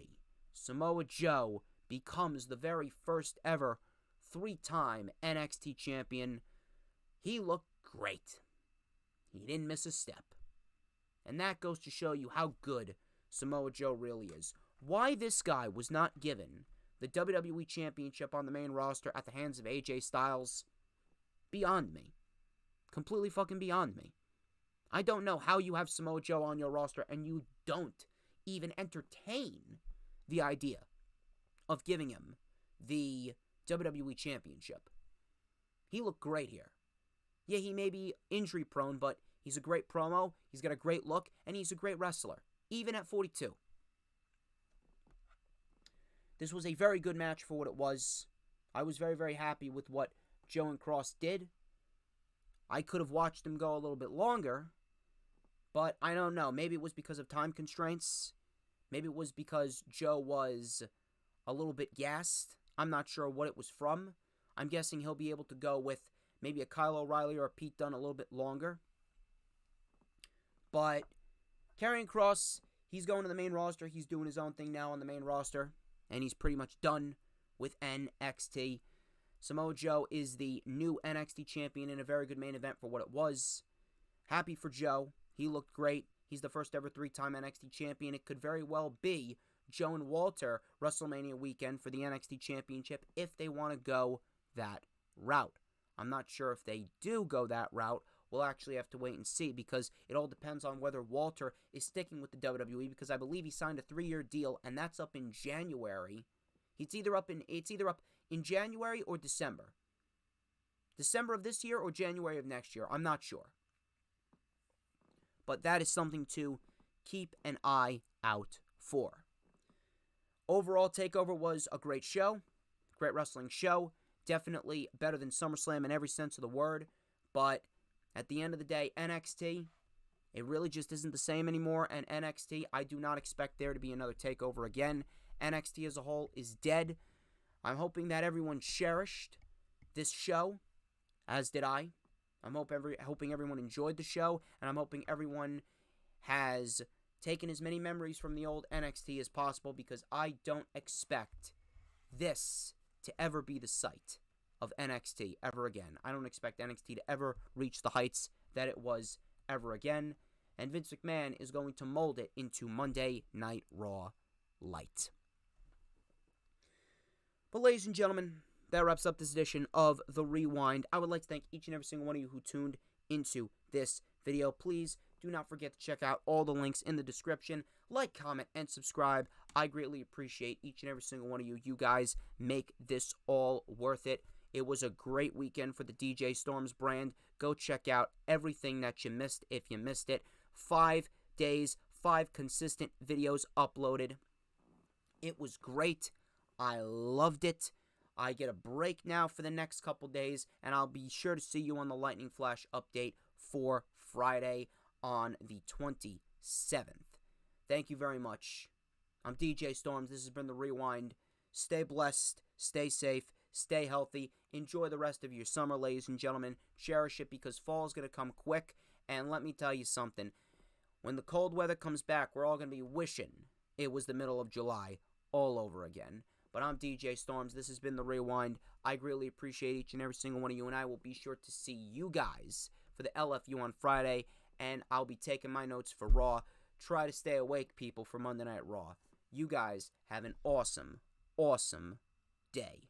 Samoa Joe becomes the very first ever 3-time NXT champion. He looked great. He didn't miss a step. And that goes to show you how good Samoa Joe really is. Why this guy was not given the WWE Championship on the main roster at the hands of AJ Styles, beyond me. Completely fucking beyond me. I don't know how you have Samoa Joe on your roster and you don't even entertain the idea of giving him the WWE Championship. He looked great here. Yeah, he may be injury prone, but he's a great promo, he's got a great look, and he's a great wrestler, even at 42. This was a very good match for what it was. I was very, very happy with what Joe and Kross did. I could have watched him go a little bit longer, but I don't know. Maybe it was because of time constraints. Maybe it was because Joe was a little bit gassed. I'm not sure what it was from. I'm guessing he'll be able to go with maybe a Kyle O'Reilly or a Pete Dunne a little bit longer. But Karrion Kross, he's going to the main roster. He's doing his own thing now on the main roster. And he's pretty much done with NXT. Samoa Joe is the new NXT Champion in a very good main event for what it was. Happy for Joe. He looked great. He's the first ever 3-time NXT Champion. It could very well be Joe and Walter WrestleMania weekend for the NXT Championship if they want to go that route. I'm not sure if they do go that route. We'll actually have to wait and see because it all depends on whether Walter is sticking with the WWE because I believe he signed a 3-year deal and that's up in January. It's either up in January or December. December of this year or January of next year. I'm not sure. But that is something to keep an eye out for. Overall, TakeOver was a great show. Great wrestling show. Definitely better than SummerSlam in every sense of the word. But at the end of the day, NXT, it really just isn't the same anymore. And NXT, I do not expect there to be another TakeOver again. NXT as a whole is dead. I'm hoping that everyone cherished this show, as did I. I'm hoping everyone enjoyed the show, and I'm hoping everyone has taken as many memories from the old NXT as possible because I don't expect this to ever be the site of NXT ever again. I don't expect NXT to ever reach the heights that it was ever again, and Vince McMahon is going to mold it into Monday Night Raw light. But ladies and gentlemen, that wraps up this edition of The Rewind. I would like to thank each and every single one of you who tuned into this video. Please do not forget to check out all the links in the description. Like, comment, and subscribe. I greatly appreciate each and every single one of you. You guys make this all worth it. It was a great weekend for the DJ Storms brand. Go check out everything that you missed if you missed it. 5 days, 5 consistent videos uploaded. It was great. I loved it. I get a break now for the next couple days, and I'll be sure to see you on the Lightning Flash update for Friday on the 27th. Thank you very much. I'm DJ Storms. This has been The Rewind. Stay blessed, stay safe, stay healthy. Enjoy the rest of your summer, ladies and gentlemen. Cherish it because fall is going to come quick, and let me tell you something. When the cold weather comes back, we're all going to be wishing it was the middle of July all over again. But I'm DJ Storms. This has been The Rewind. I greatly appreciate each and every single one of you, and I will be sure to see you guys for the LFU on Friday, and I'll be taking my notes for Raw. Try to stay awake, people, for Monday Night Raw. You guys have an awesome, awesome day.